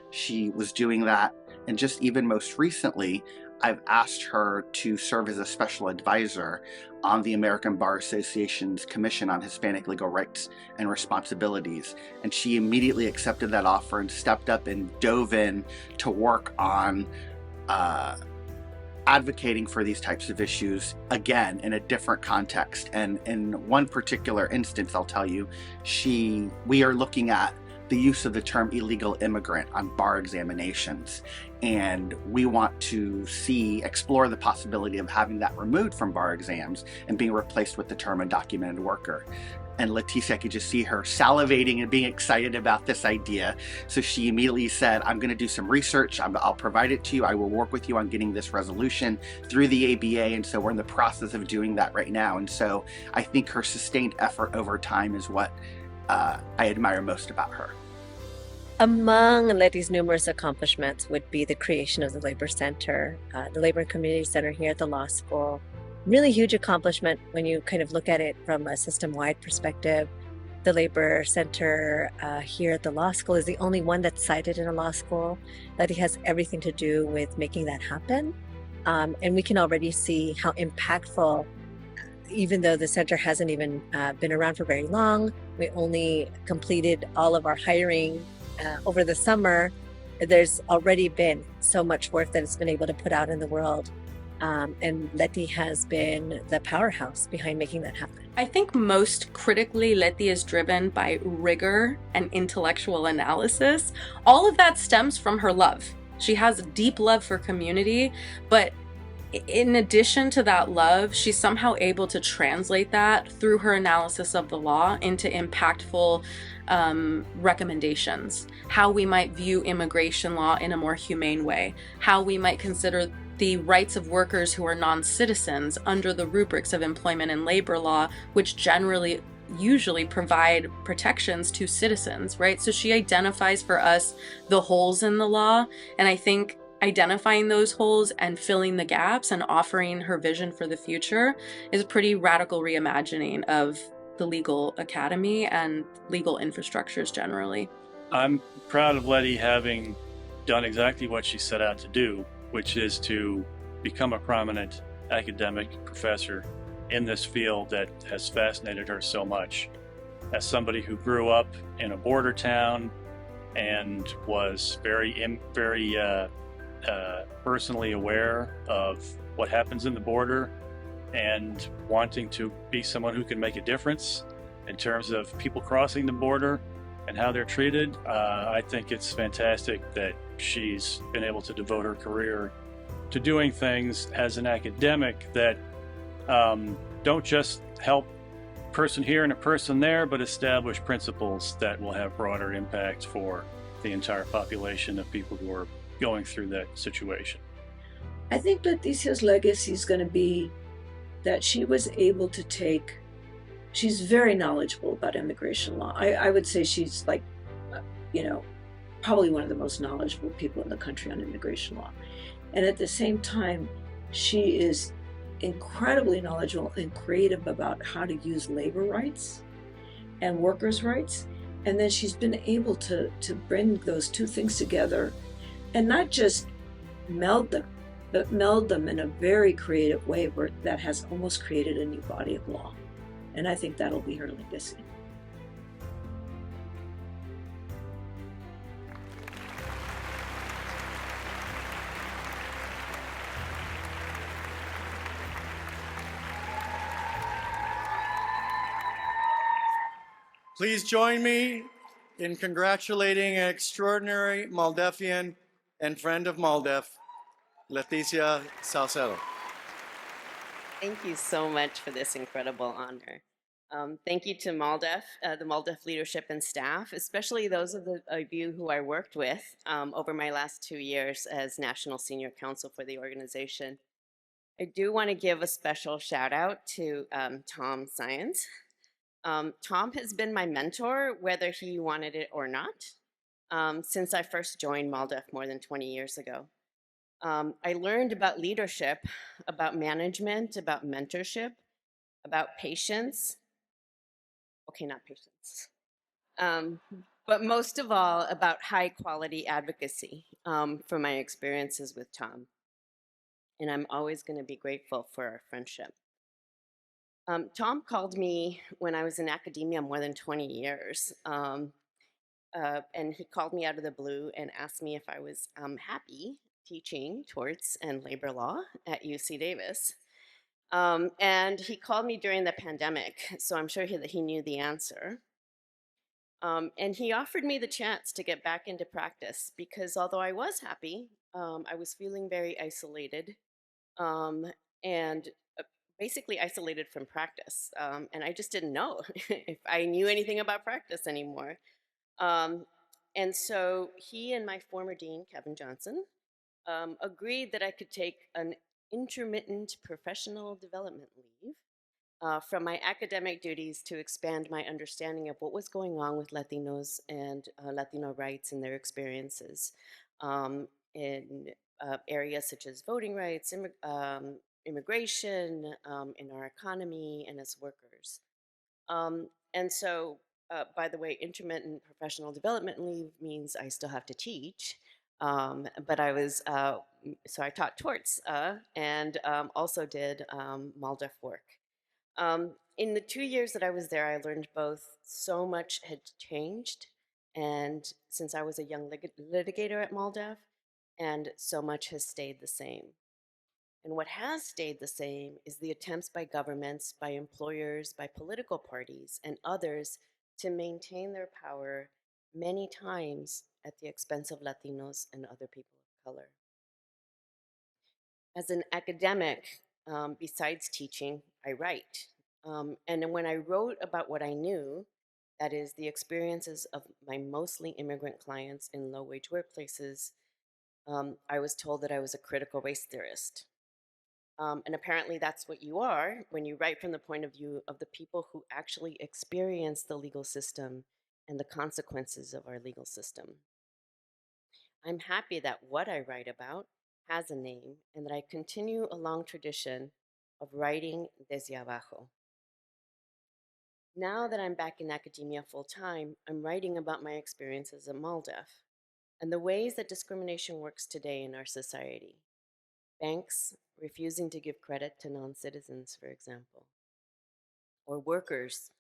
she was doing that. And just even most recently, I've asked her to serve as a special advisor on the American Bar Association's Commission on Hispanic Legal Rights and Responsibilities. And she immediately accepted that offer and stepped up and dove in to work on advocating for these types of issues, again, in a different context. And in one particular instance, I'll tell you, we are looking at the use of the term illegal immigrant on bar examinations. And we want to explore the possibility of having that removed from bar exams and being replaced with the term undocumented worker. And Leticia, I could just see her salivating and being excited about this idea. So she immediately said, I'm going to do some research. I'll provide it to you. I will work with you on getting this resolution through the ABA. And so we're in the process of doing that right now. And so I think her sustained effort over time is what I admire most about her.
Among Letty's numerous accomplishments would be the creation of the Labor Center, the Labor and Community Center here at the law school. Really huge accomplishment when you kind of look at it from a system-wide perspective. The Labor Center here at the law school is the only one that's cited in a law school. Letty has everything to do with making that happen. And we can already see how impactful, even though the center hasn't even been around for very long, we only completed all of our hiring over the summer. There's already been so much work that it's been able to put out in the world. And Letty has been the powerhouse behind making that happen.
I think most critically, Letty is driven by rigor and intellectual analysis. All of that stems from her love. She has a deep love for community, but in addition to that love, she's somehow able to translate that through her analysis of the law into impactful recommendations. How we might view immigration law in a more humane way. How we might consider the rights of workers who are non-citizens under the rubrics of employment and labor law, which usually provide protections to citizens, right? So she identifies for us the holes in the law, and I think identifying those holes and filling the gaps and offering her vision for the future is a pretty radical reimagining of the legal academy and legal infrastructures generally.
I'm proud of Letty having done exactly what she set out to do, which is to become a prominent academic professor in this field that has fascinated her so much. As somebody who grew up in a border town and was very personally aware of what happens in the border and wanting to be someone who can make a difference in terms of people crossing the border and how they're treated, I think it's fantastic that she's been able to devote her career to doing things as an academic that don't just help a person here and a person there, but establish principles that will have broader impact for the entire population of people who are going through that situation.
I think Leticia's legacy is going to be that she was able to take, she's very knowledgeable about immigration law. I would say she's like, probably one of the most knowledgeable people in the country on immigration law. And at the same time, she is incredibly knowledgeable and creative about how to use labor rights and workers' rights. And then she's been able to bring those two things together and not just meld them, but meld them in a very creative way that has almost created a new body of law. And I think that'll be her legacy.
Please join me in congratulating an extraordinary Maldefian and friend of MALDEF, Leticia Salcedo.
Thank you so much for this incredible honor. Thank you to MALDEF, the MALDEF leadership and staff, especially those of you who I worked with over my last 2 years as National Senior Counsel for the organization. I do want to give a special shout out to Tom Science. Tom has been my mentor, whether he wanted it or not, since I first joined MALDEF more than 20 years ago. I learned about leadership, about management, about mentorship, about patience. Okay, not patience. But most of all, about high quality advocacy from my experiences with Tom. And I'm always going to be grateful for our friendship. Tom called me when I was in academia more than 20 years. And he called me out of the blue and asked me if I was happy teaching torts and labor law at UC Davis. And he called me during the pandemic, so I'm sure he knew the answer. And he offered me the chance to get back into practice because although I was happy, I was feeling very isolated and basically isolated from practice. And I just didn't know if I knew anything about practice anymore. And so he and my former dean, Kevin Johnson, agreed that I could take an intermittent professional development leave from my academic duties to expand my understanding of what was going on with Latinos and Latino rights and their experiences in areas such as voting rights, immigration, in our economy, and as workers. And so, by the way, intermittent professional development leave means I still have to teach. But I was, so I taught torts and also did MALDEF work. In the 2 years that I was there, I learned both so much had changed, and since I was a young litigator at MALDEF, and so much has stayed the same. And what has stayed the same is the attempts by governments, by employers, by political parties, and others to maintain their power many times at the expense of Latinos and other people of color. As an academic, besides teaching, I write. And when I wrote about what I knew, that is, the experiences of my mostly immigrant clients in low-wage workplaces, I was told that I was a critical race theorist. And apparently that's what you are when you write from the point of view of the people who actually experience the legal system and the consequences of our legal system. I'm happy that what I write about has a name and that I continue a long tradition of writing desde abajo. Now that I'm back in academia full time, I'm writing about my experiences at MALDEF and the ways that discrimination works today in our society. Banks refusing to give credit to non-citizens, for example, or workers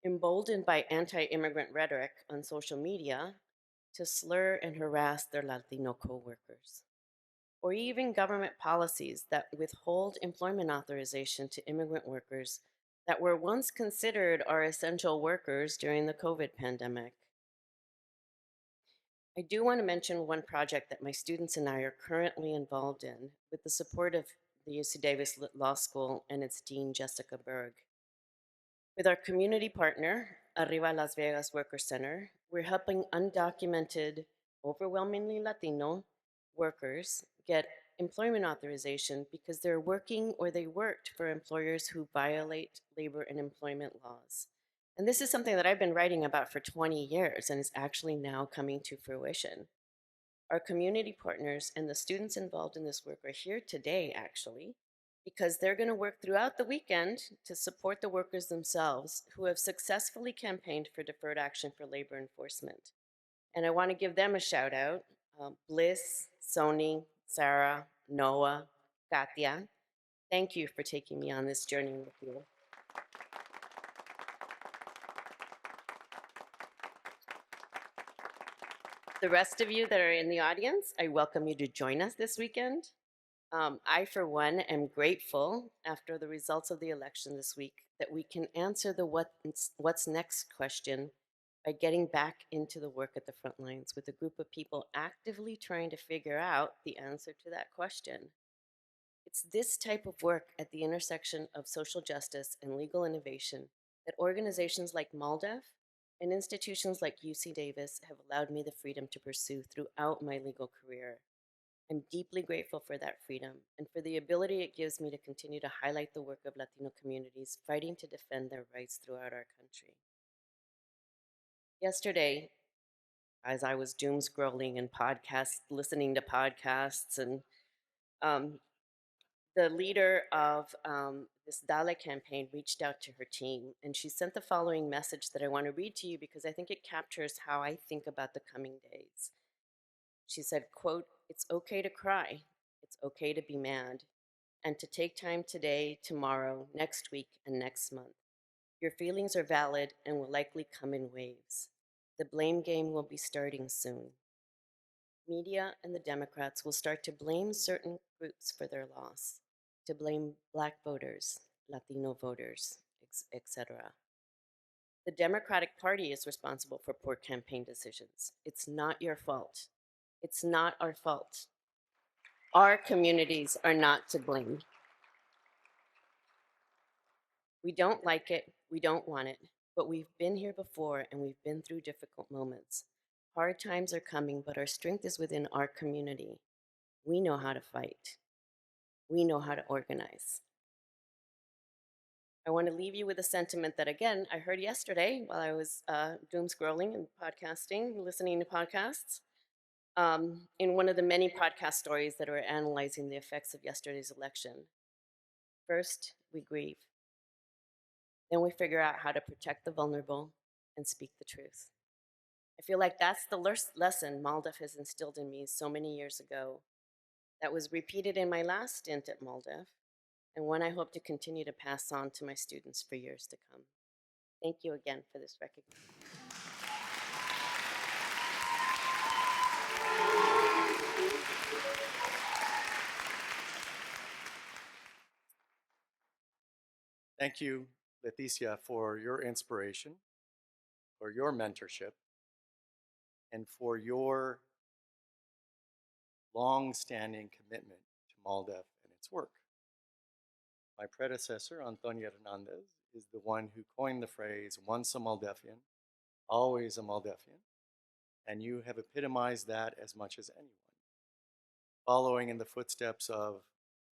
emboldened by anti-immigrant rhetoric on social media to slur and harass their Latino co-workers, or even government policies that withhold employment authorization to immigrant workers that were once considered our essential workers during the COVID pandemic. I do want to mention one project that my students and I are currently involved in with the support of the UC Davis Law School and its Dean, Jessica Berg. With our community partner, Arriba Las Vegas Worker Center, we're helping undocumented, overwhelmingly Latino workers get employment authorization because they're working or they worked for employers who violate labor and employment laws. And this is something that I've been writing about for 20 years and is actually now coming to fruition. Our community partners and the students involved in this work are here today, actually, because they're going to work throughout the weekend to support the workers themselves who have successfully campaigned for deferred action for labor enforcement. And I want to give them a shout out, Bliss, Sony, Sarah, Noah, Katia. Thank you for taking me on this journey with you. The rest of you that are in the audience, I welcome you to join us this weekend. I, for one, am grateful after the results of the election this week that we can answer the what's next question by getting back into the work at the front lines with a group of people actively trying to figure out the answer to that question. It's this type of work at the intersection of social justice and legal innovation that organizations like MALDEF and institutions like UC Davis have allowed me the freedom to pursue throughout my legal career. I'm deeply grateful for that freedom and for the ability it gives me to continue to highlight the work of Latino communities fighting to defend their rights throughout our country. Yesterday, as I was doom scrolling and listening to podcasts, and the leader of this Gala campaign reached out to her team, and she sent the following message that I want to read to you because I think it captures how I think about the coming days. She said, quote, "It's okay to cry. It's okay to be mad, and to take time today, tomorrow, next week, and next month. Your feelings are valid and will likely come in waves. The blame game will be starting soon. Media and the Democrats will start to blame certain groups for their loss, to blame Black voters, Latino voters, etc. The Democratic Party is responsible for poor campaign decisions. It's not your fault. It's not our fault. Our communities are not to blame. We don't like it, we don't want it, but we've been here before and we've been through difficult moments. Hard times are coming, but our strength is within our community. We know how to fight. We know how to organize. I want to leave you with a sentiment that, again, I heard yesterday while I was doom scrolling and podcasting, listening to podcasts, in one of the many podcast stories that are analyzing the effects of yesterday's election. First, we grieve. Then we figure out how to protect the vulnerable and speak the truth. I feel like that's the lesson MALDEF has instilled in me so many years ago, that was repeated in my last stint at MALDEF, and one I hope to continue to pass on to my students for years to come. Thank you again for this recognition.
Thank you, Leticia, for your inspiration, for your mentorship, and for your long-standing commitment to MALDEF and its work. My predecessor, Antonio Hernandez, is the one who coined the phrase, once a Maldefian, always a Maldefian, and you have epitomized that as much as anyone. Following in the footsteps of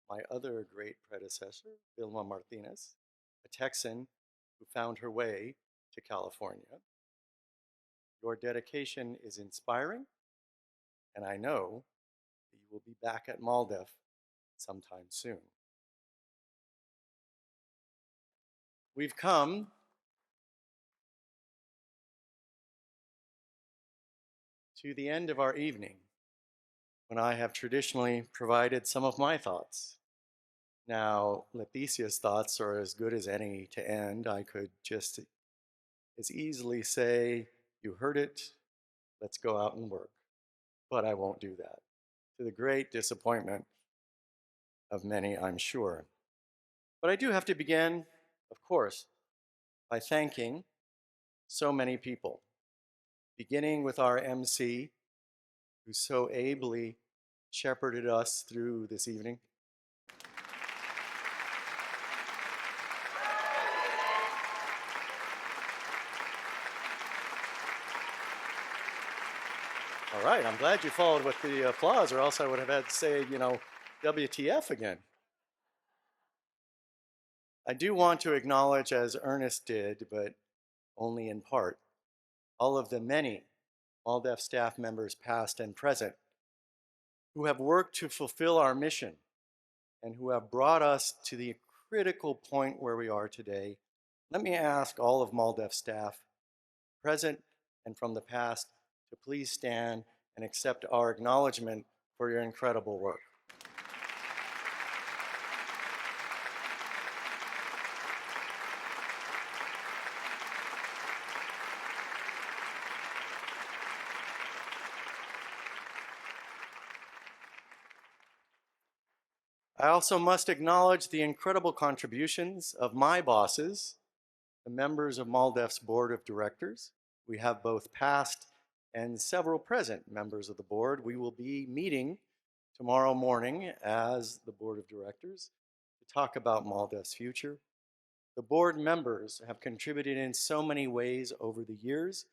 my other great predecessor, Vilma Martinez, a Texan who found her way to California. Your dedication is inspiring, and I know that you will be back at MALDEF sometime soon. We've come to the end of our evening, when I have traditionally provided some of my thoughts. Now, Leticia's thoughts are as good as any to end. I could just as easily say, you heard it, let's go out and work. But I won't do that, to the great disappointment of many, I'm sure. But I do have to begin, of course, by thanking so many people, beginning with our MC, who so ably shepherded us through this evening. All right, I'm glad you followed with the applause, or else I would have had to say, WTF again. I do want to acknowledge, as Ernest did, but only in part, all of the many MALDEF staff members, past and present, who have worked to fulfill our mission and who have brought us to the critical point where we are today. Let me ask all of MALDEF staff, present and from the past, to please stand and accept our acknowledgement for your incredible work. I also must acknowledge the incredible contributions of my bosses, the members of MALDEF's board of directors. We have both past and several present members of the board. We will be meeting tomorrow morning as the board of directors to talk about MALDEF's future. The board members have contributed in so many ways over the years.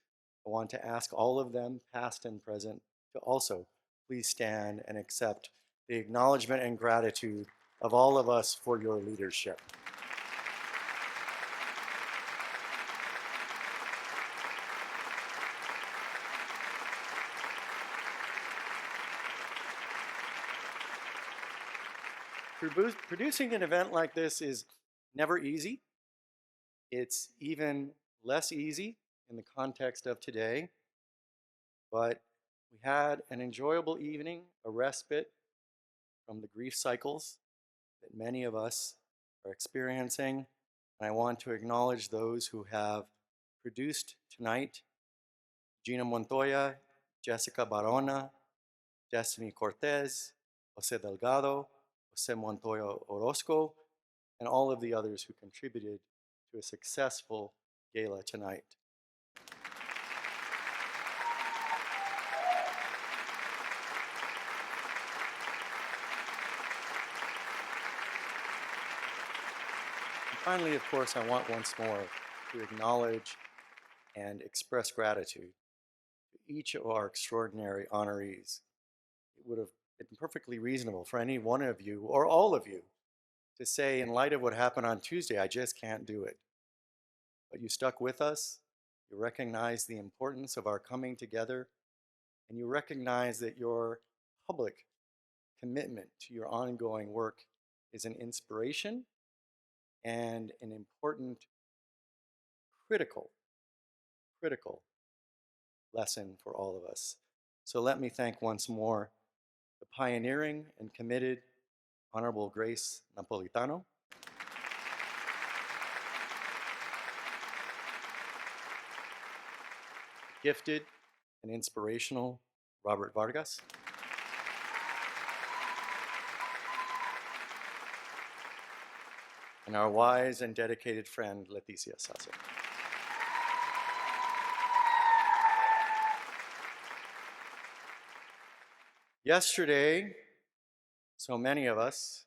I want to ask all of them, past and present, to also please stand and accept the acknowledgement and gratitude of all of us for your leadership. Producing an event like this is never easy. It's even less easy in the context of today, but we had an enjoyable evening, a respite from the grief cycles that many of us are experiencing. And I want to acknowledge those who have produced tonight: Gina Montoya, Jessica Barona, Destiny Cortez, Jose Delgado, Jose Montoya Orozco, and all of the others who contributed to a successful gala tonight. Finally, of course, I want once more to acknowledge and express gratitude to each of our extraordinary honorees. It would have been perfectly reasonable for any one of you or all of you to say, in light of what happened on Tuesday, I just can't do it. But you stuck with us, you recognize the importance of our coming together, and you recognize that your public commitment to your ongoing work is an inspiration and an important, critical lesson for all of us. So let me thank once more the pioneering and committed Honorable Grace Napolitano, gifted and inspirational Robert Vargas, and our wise and dedicated friend Leticia Sasso. Yesterday, so many of us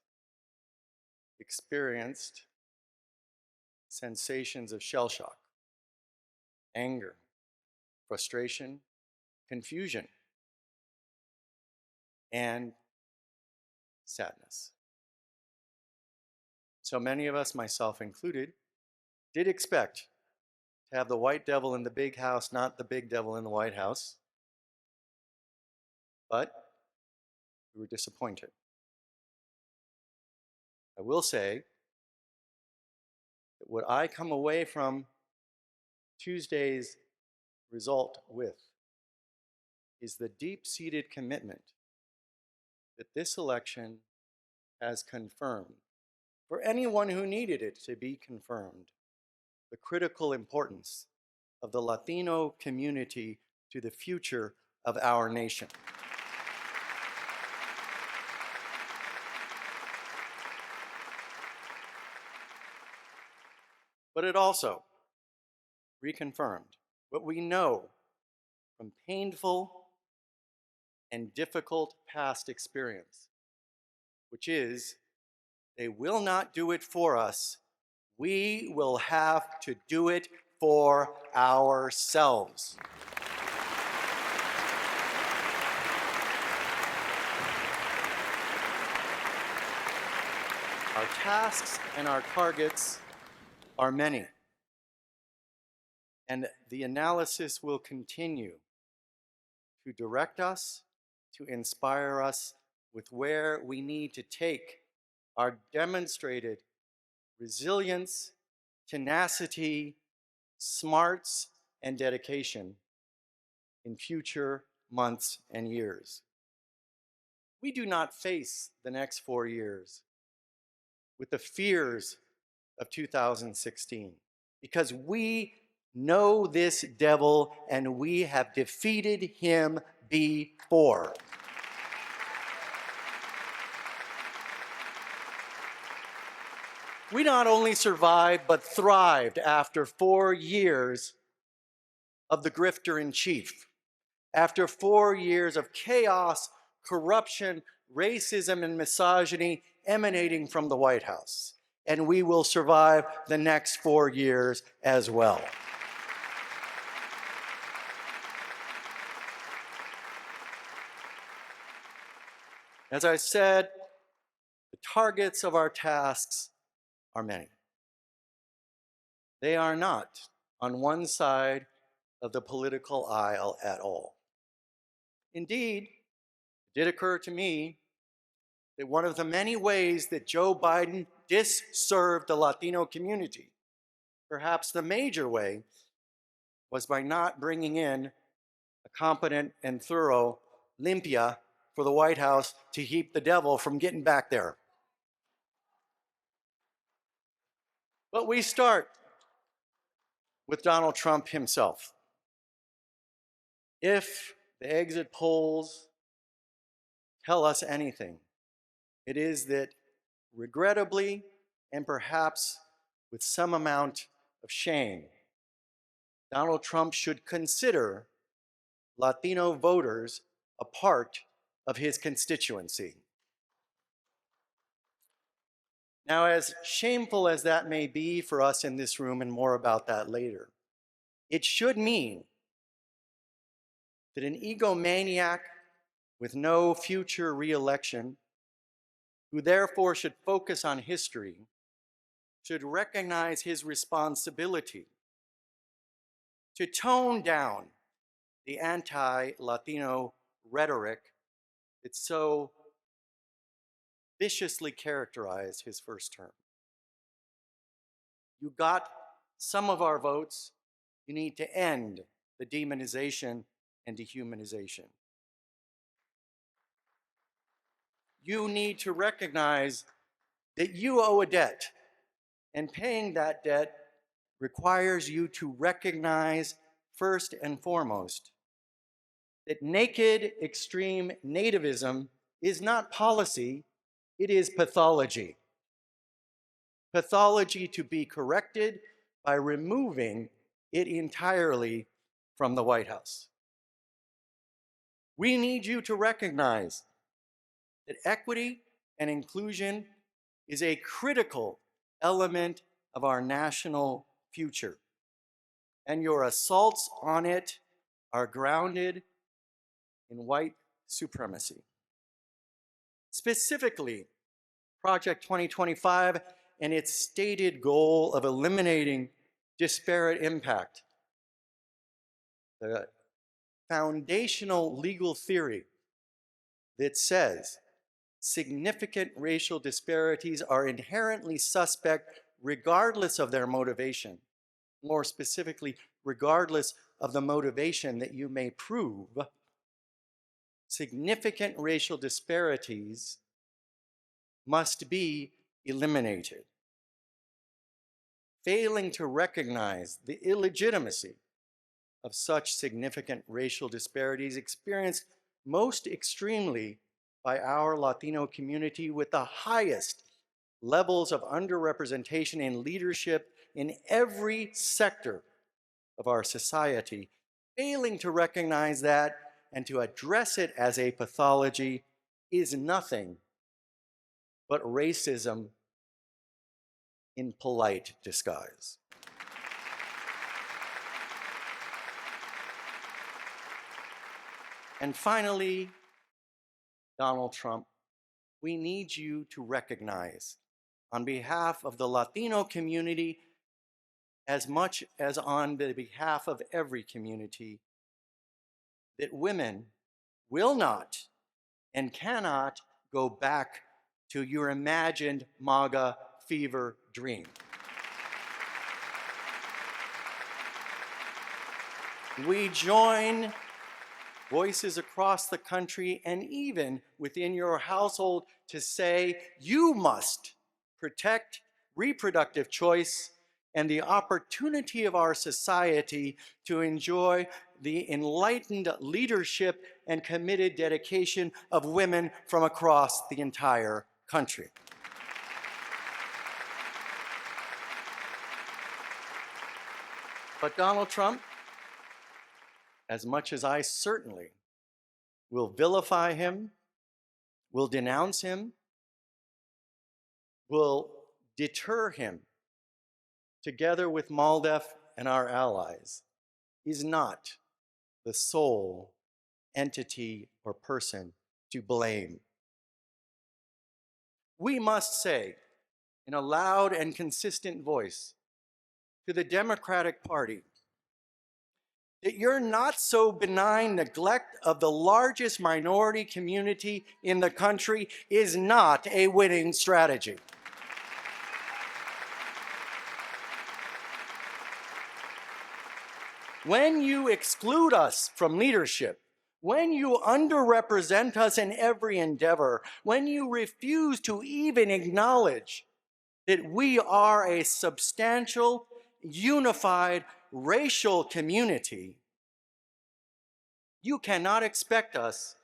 experienced sensations of shell shock, anger, frustration, confusion, and sadness. So many of us, myself included, did expect to have the white devil in the big house, not the big devil in the White House, but we were disappointed. I will say that what I come away from Tuesday's result with is the deep-seated commitment that this election has confirmed, for anyone who needed it to be confirmed, the critical importance of the Latino community to the future of our nation. But it also reconfirmed what we know from painful and difficult past experience, which is they will not do it for us. We will have to do it for ourselves. Our tasks and our targets are many, and the analysis will continue to direct us, to inspire us with where we need to take our demonstrated resilience, tenacity, smarts, and dedication in future months and years. We do not face the next 4 years with the fears of 2016 because we know this devil and we have defeated him before. We not only survived, but thrived after 4 years of the grifter in chief. After 4 years of chaos, corruption, racism, and misogyny emanating from the White House. And we will survive the next 4 years as well. As I said, the targets of our tasks are many. They are not on one side of the political aisle at all. Indeed, it did occur to me that one of the many ways that Joe Biden disserved the Latino community, perhaps the major way, was by not bringing in a competent and thorough limpia for the White House to keep the devil from getting back there. But we start with Donald Trump himself. If the exit polls tell us anything, it is that regrettably and perhaps with some amount of shame, Donald Trump should consider Latino voters a part of his constituency. Now, as shameful as that may be for us in this room, and more about that later, it should mean that an egomaniac with no future re-election, who therefore should focus on history, should recognize his responsibility to tone down the anti-Latino rhetoric that so viciously characterized his first term. You got some of our votes. You need to end the demonization and dehumanization. You need to recognize that you owe a debt, and paying that debt requires you to recognize first and foremost that naked extreme nativism is not policy, it is pathology. Pathology to be corrected by removing it entirely from the White House. We need you to recognize that equity and inclusion is a critical element of our national future, and your assaults on it are grounded in white supremacy. Specifically, Project 2025 and its stated goal of eliminating disparate impact. The foundational legal theory that says significant racial disparities are inherently suspect regardless of their motivation. More specifically, regardless of the motivation that you may prove, significant racial disparities must be eliminated. Failing to recognize the illegitimacy of such significant racial disparities experienced most extremely by our Latino community with the highest levels of underrepresentation in leadership in every sector of our society. Failing to recognize that and to address it as a pathology is nothing but racism in polite disguise. And finally, Donald Trump, we need you to recognize, on behalf of the Latino community, as much as on the behalf of every community, that women will not and cannot go back to your imagined MAGA fever dream. We join voices across the country and even within your household to say you must protect reproductive choice and the opportunity of our society to enjoy the enlightened leadership and committed dedication of women from across the entire country. But Donald Trump, as much as I certainly will vilify him, will denounce him, will deter him, together with MALDEF and our allies, is not the sole entity or person to blame. We must say, in a loud and consistent voice, to the Democratic Party, that your not so benign neglect of the largest minority community in the country is not a winning strategy. When you exclude us from leadership, when you underrepresent us in every endeavor, when you refuse to even acknowledge that we are a substantial, unified, racial community, you cannot expect us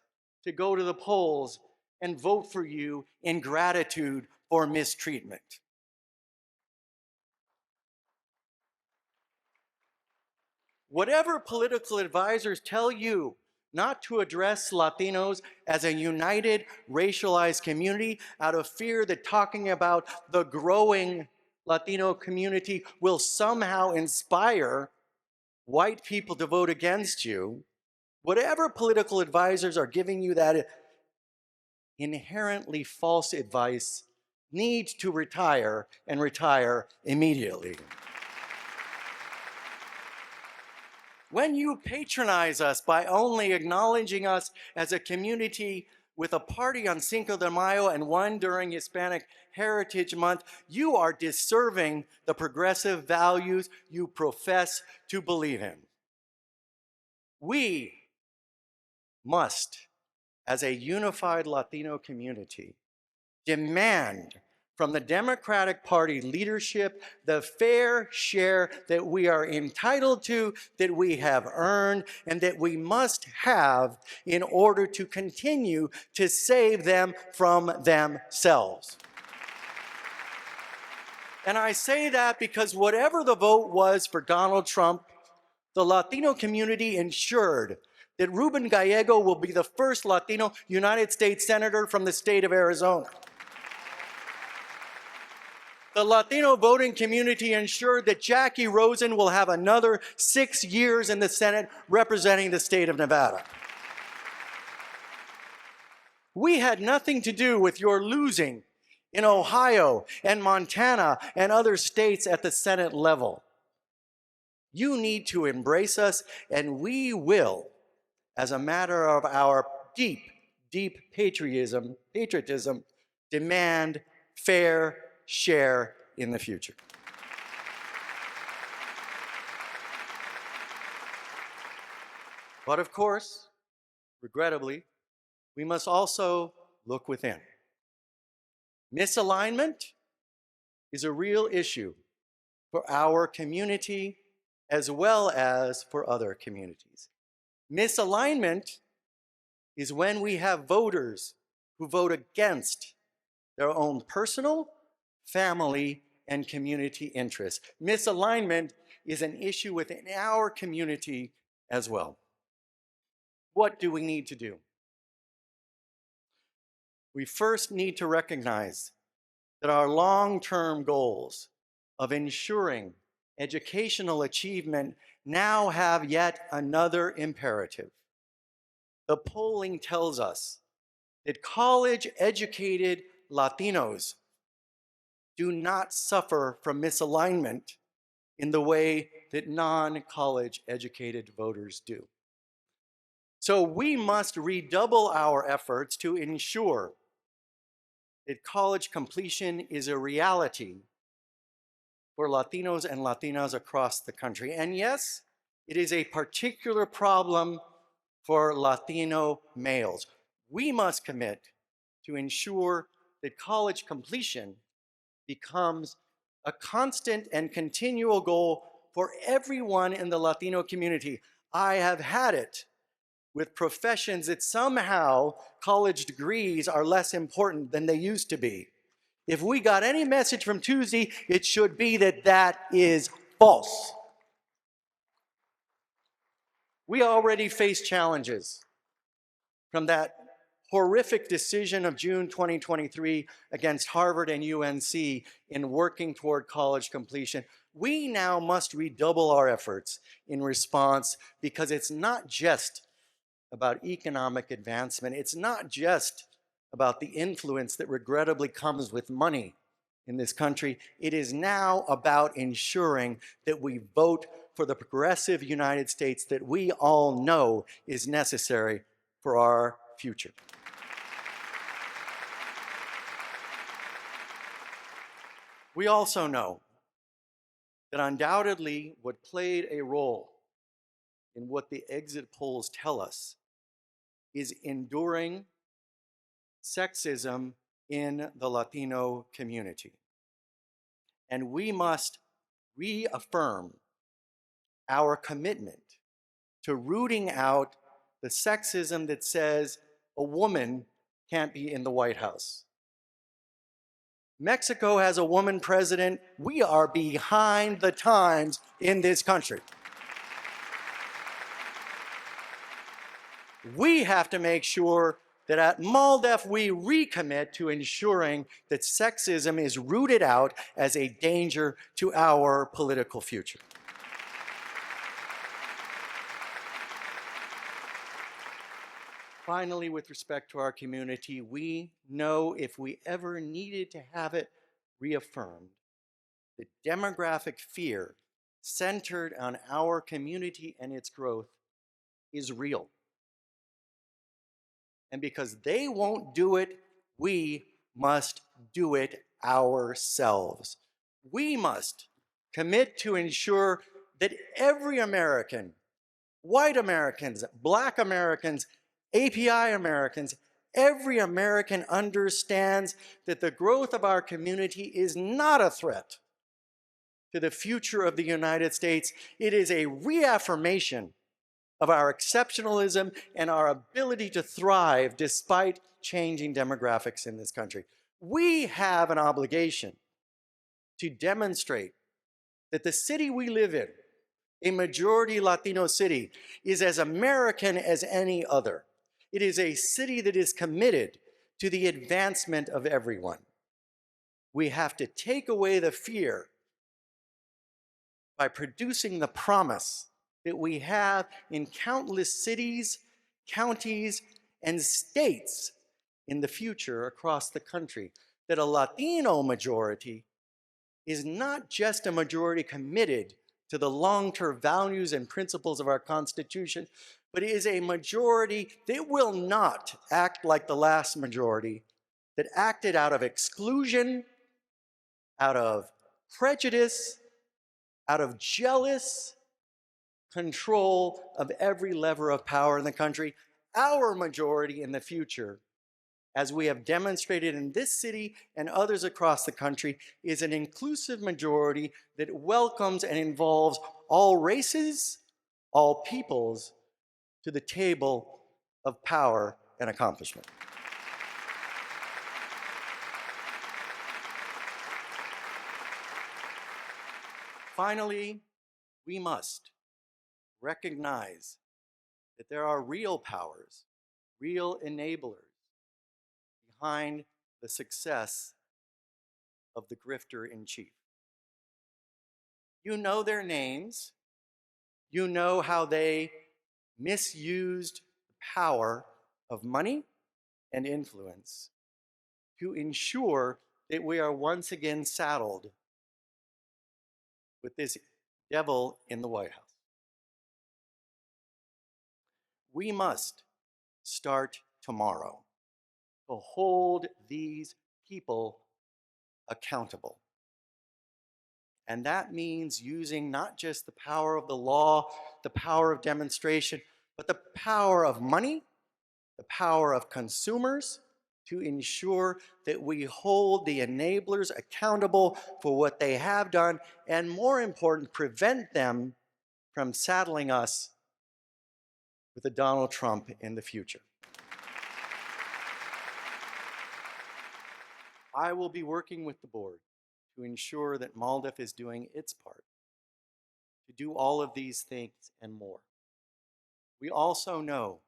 to go to the polls and vote for you in gratitude for mistreatment. Whatever political advisors tell you not to address Latinos as a united, racialized community out of fear that talking about the growing Latino community will somehow inspire white people to vote against you. Whatever political advisors are giving you that inherently false advice needs to retire, and retire immediately. When you patronize us by only acknowledging us as a community with a party on Cinco de Mayo and one during Hispanic Heritage Month, you are disserving the progressive values you profess to believe in. We must, as a unified Latino community, demand from the Democratic Party leadership the fair share that we are entitled to, that we have earned, and that we must have in order to continue to save them from themselves. And I say that because whatever the vote was for Donald Trump, the Latino community ensured that Ruben Gallego will be the first Latino United States Senator from the state of Arizona. The Latino voting community ensured that Jackie Rosen will have another 6 years in the Senate representing the state of Nevada. We had nothing to do with your losing in Ohio and Montana and other states at the Senate level. You need to embrace us, and we will, as a matter of our deep, deep patriotism, demand fair share in the future. But of course, regrettably, we must also look within. Misalignment is a real issue for our community as well as for other communities. Misalignment is when we have voters who vote against their own personal, family, and community interests. Misalignment is an issue within our community as well. What do we need to do? We first need to recognize that our long-term goals of ensuring educational achievement now have yet another imperative. The polling tells us that college-educated Latinos do not suffer from misalignment in the way that non-college educated voters do. So we must redouble our efforts to ensure that college completion is a reality for Latinos and Latinas across the country. And yes, it is a particular problem for Latino males. We must commit to ensure that college completion becomes a constant and continual goal for everyone in the Latino community. I have had it with professions that somehow college degrees are less important than they used to be. If we got any message from Tuesday, it should be that that is false. We already face challenges from that horrific decision of June 2023 against Harvard and UNC in working toward college completion. We now must redouble our efforts in response, because it's not just about economic advancement. It's not just about the influence that regrettably comes with money in this country. It is now about ensuring that we vote for the progressive United States that we all know is necessary for our future. We also know that undoubtedly what played a role in what the exit polls tell us is enduring sexism in the Latino community. And we must reaffirm our commitment to rooting out the sexism that says a woman can't be in the White House. Mexico has a woman president. We are behind the times in this country. We have to make sure that at MALDEF we recommit to ensuring that sexism is rooted out as a danger to our political future. Finally, with respect to our community, we know if we ever needed to have it reaffirmed, the demographic fear centered on our community and its growth is real. And because they won't do it, we must do it ourselves. We must commit to ensure that every American, white Americans, Black Americans, API Americans, every American understands that the growth of our community is not a threat to the future of the United States. It is a reaffirmation of our exceptionalism and our ability to thrive despite changing demographics in this country. We have an obligation to demonstrate that the city we live in, a majority Latino city, is as American as any other. It is a city that is committed to the advancement of everyone. We have to take away the fear by producing the promise that we have in countless cities, counties, and states in the future across the country, that a Latino majority is not just a majority committed to the long-term values and principles of our Constitution, but is a majority that will not act like the last majority that acted out of exclusion, out of prejudice, out of jealous control of every lever of power in the country. Our majority in the future, as we have demonstrated in this city and others across the country, is an inclusive majority that welcomes and involves all races, all peoples to the table of power and accomplishment. Finally, we must recognize that there are real powers, real enablers behind the success of the grifter in chief. You know their names. You know how they misused the power of money and influence to ensure that we are once again saddled with this devil in the White House. We must start tomorrow to hold these people accountable. And that means using not just the power of the law, the power of demonstration, but the power of money, the power of consumers, to ensure that we hold the enablers accountable for what they have done, and more important, prevent them from saddling us with a Donald Trump in the future. I will be working with the board to ensure that MALDEF is doing its part to do all of these things and more. We also know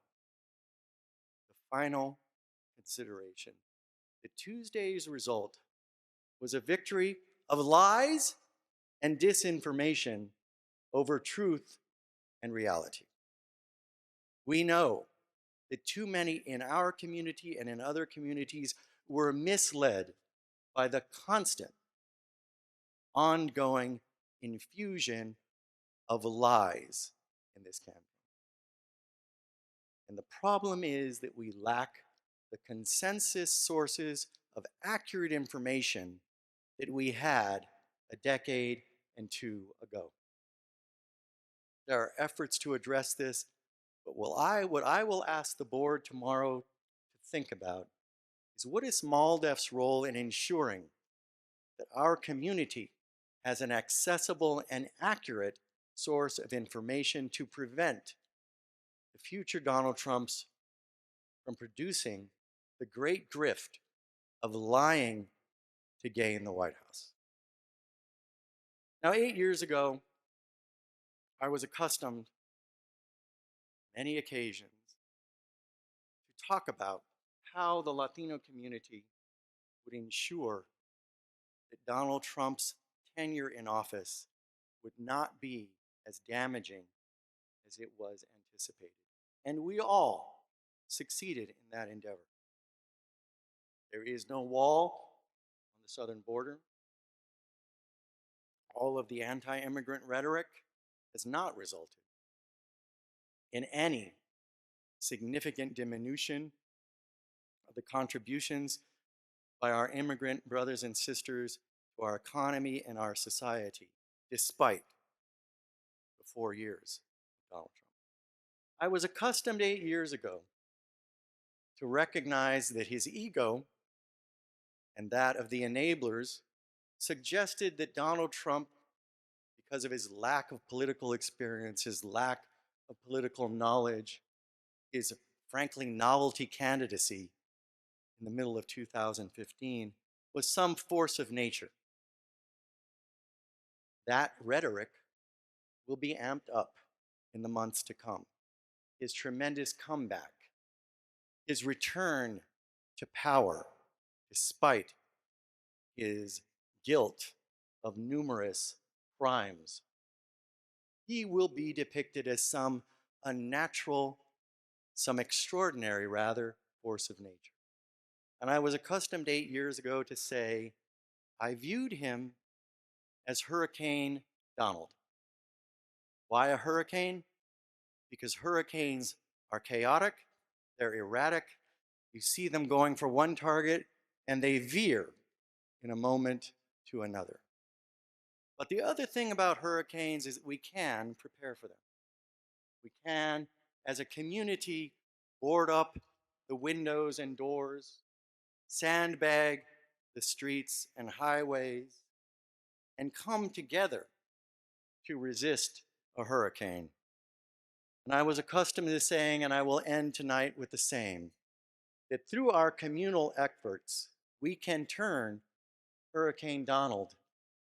the final consideration that Tuesday's result was a victory of lies and disinformation over truth and reality. We know that too many in our community and in other communities were misled by the constant, ongoing infusion of lies in this campaign. And the problem is that we lack the consensus sources of accurate information that we had a decade and two ago. There are efforts to address this, but what I will ask the board tomorrow to think about is, what is MALDEF's role in ensuring that our community has an accessible and accurate source of information to prevent the future Donald Trumps from producing the great grift of lying to gain the White House. Now, 8 years ago, I was accustomed, many occasions, talk about how the Latino community would ensure that Donald Trump's tenure in office would not be as damaging as it was anticipated. And we all succeeded in that endeavor. There is no wall on the southern border. All of the anti-immigrant rhetoric has not resulted in any significant diminution of the contributions by our immigrant brothers and sisters to our economy and our society, despite the 4 years of Donald Trump. I was accustomed 8 years ago to recognize that his ego and that of the enablers suggested that Donald Trump, because of his lack of political experience, his lack of political knowledge, his frankly novelty candidacy in the middle of 2015, was some force of nature. That rhetoric will be amped up in the months to come. His tremendous comeback, his return to power, despite his guilt of numerous crimes. He will be depicted as some unnatural, some extraordinary, rather, force of nature. And I was accustomed 8 years ago to say, I viewed him as Hurricane Donald. Why a hurricane? Because hurricanes are chaotic, they're erratic. You see them going for one target, and they veer in a moment to another. But the other thing about hurricanes is that we can prepare for them. We can, as a community, board up the windows and doors, sandbag the streets and highways, and come together to resist a hurricane. And I was accustomed to saying, and I will end tonight with the same, that through our communal efforts, we can turn Hurricane Donald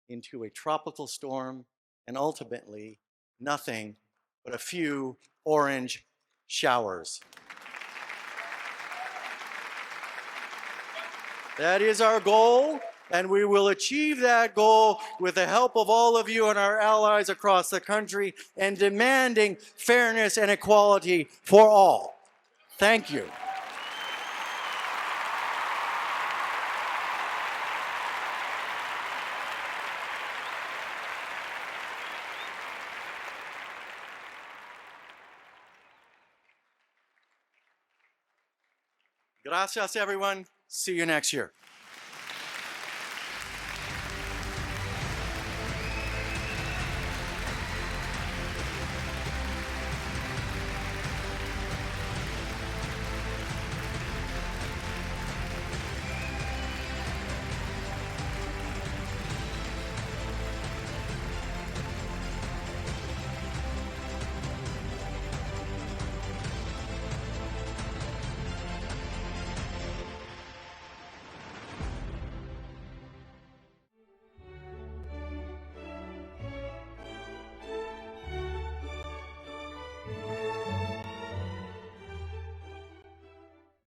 into a tropical storm and ultimately nothing but a few orange showers. That is our goal, and we will achieve that goal with the help of all of you and our allies across the country and demanding fairness and equality for all. Thank you. Gracias, everyone. See you next year.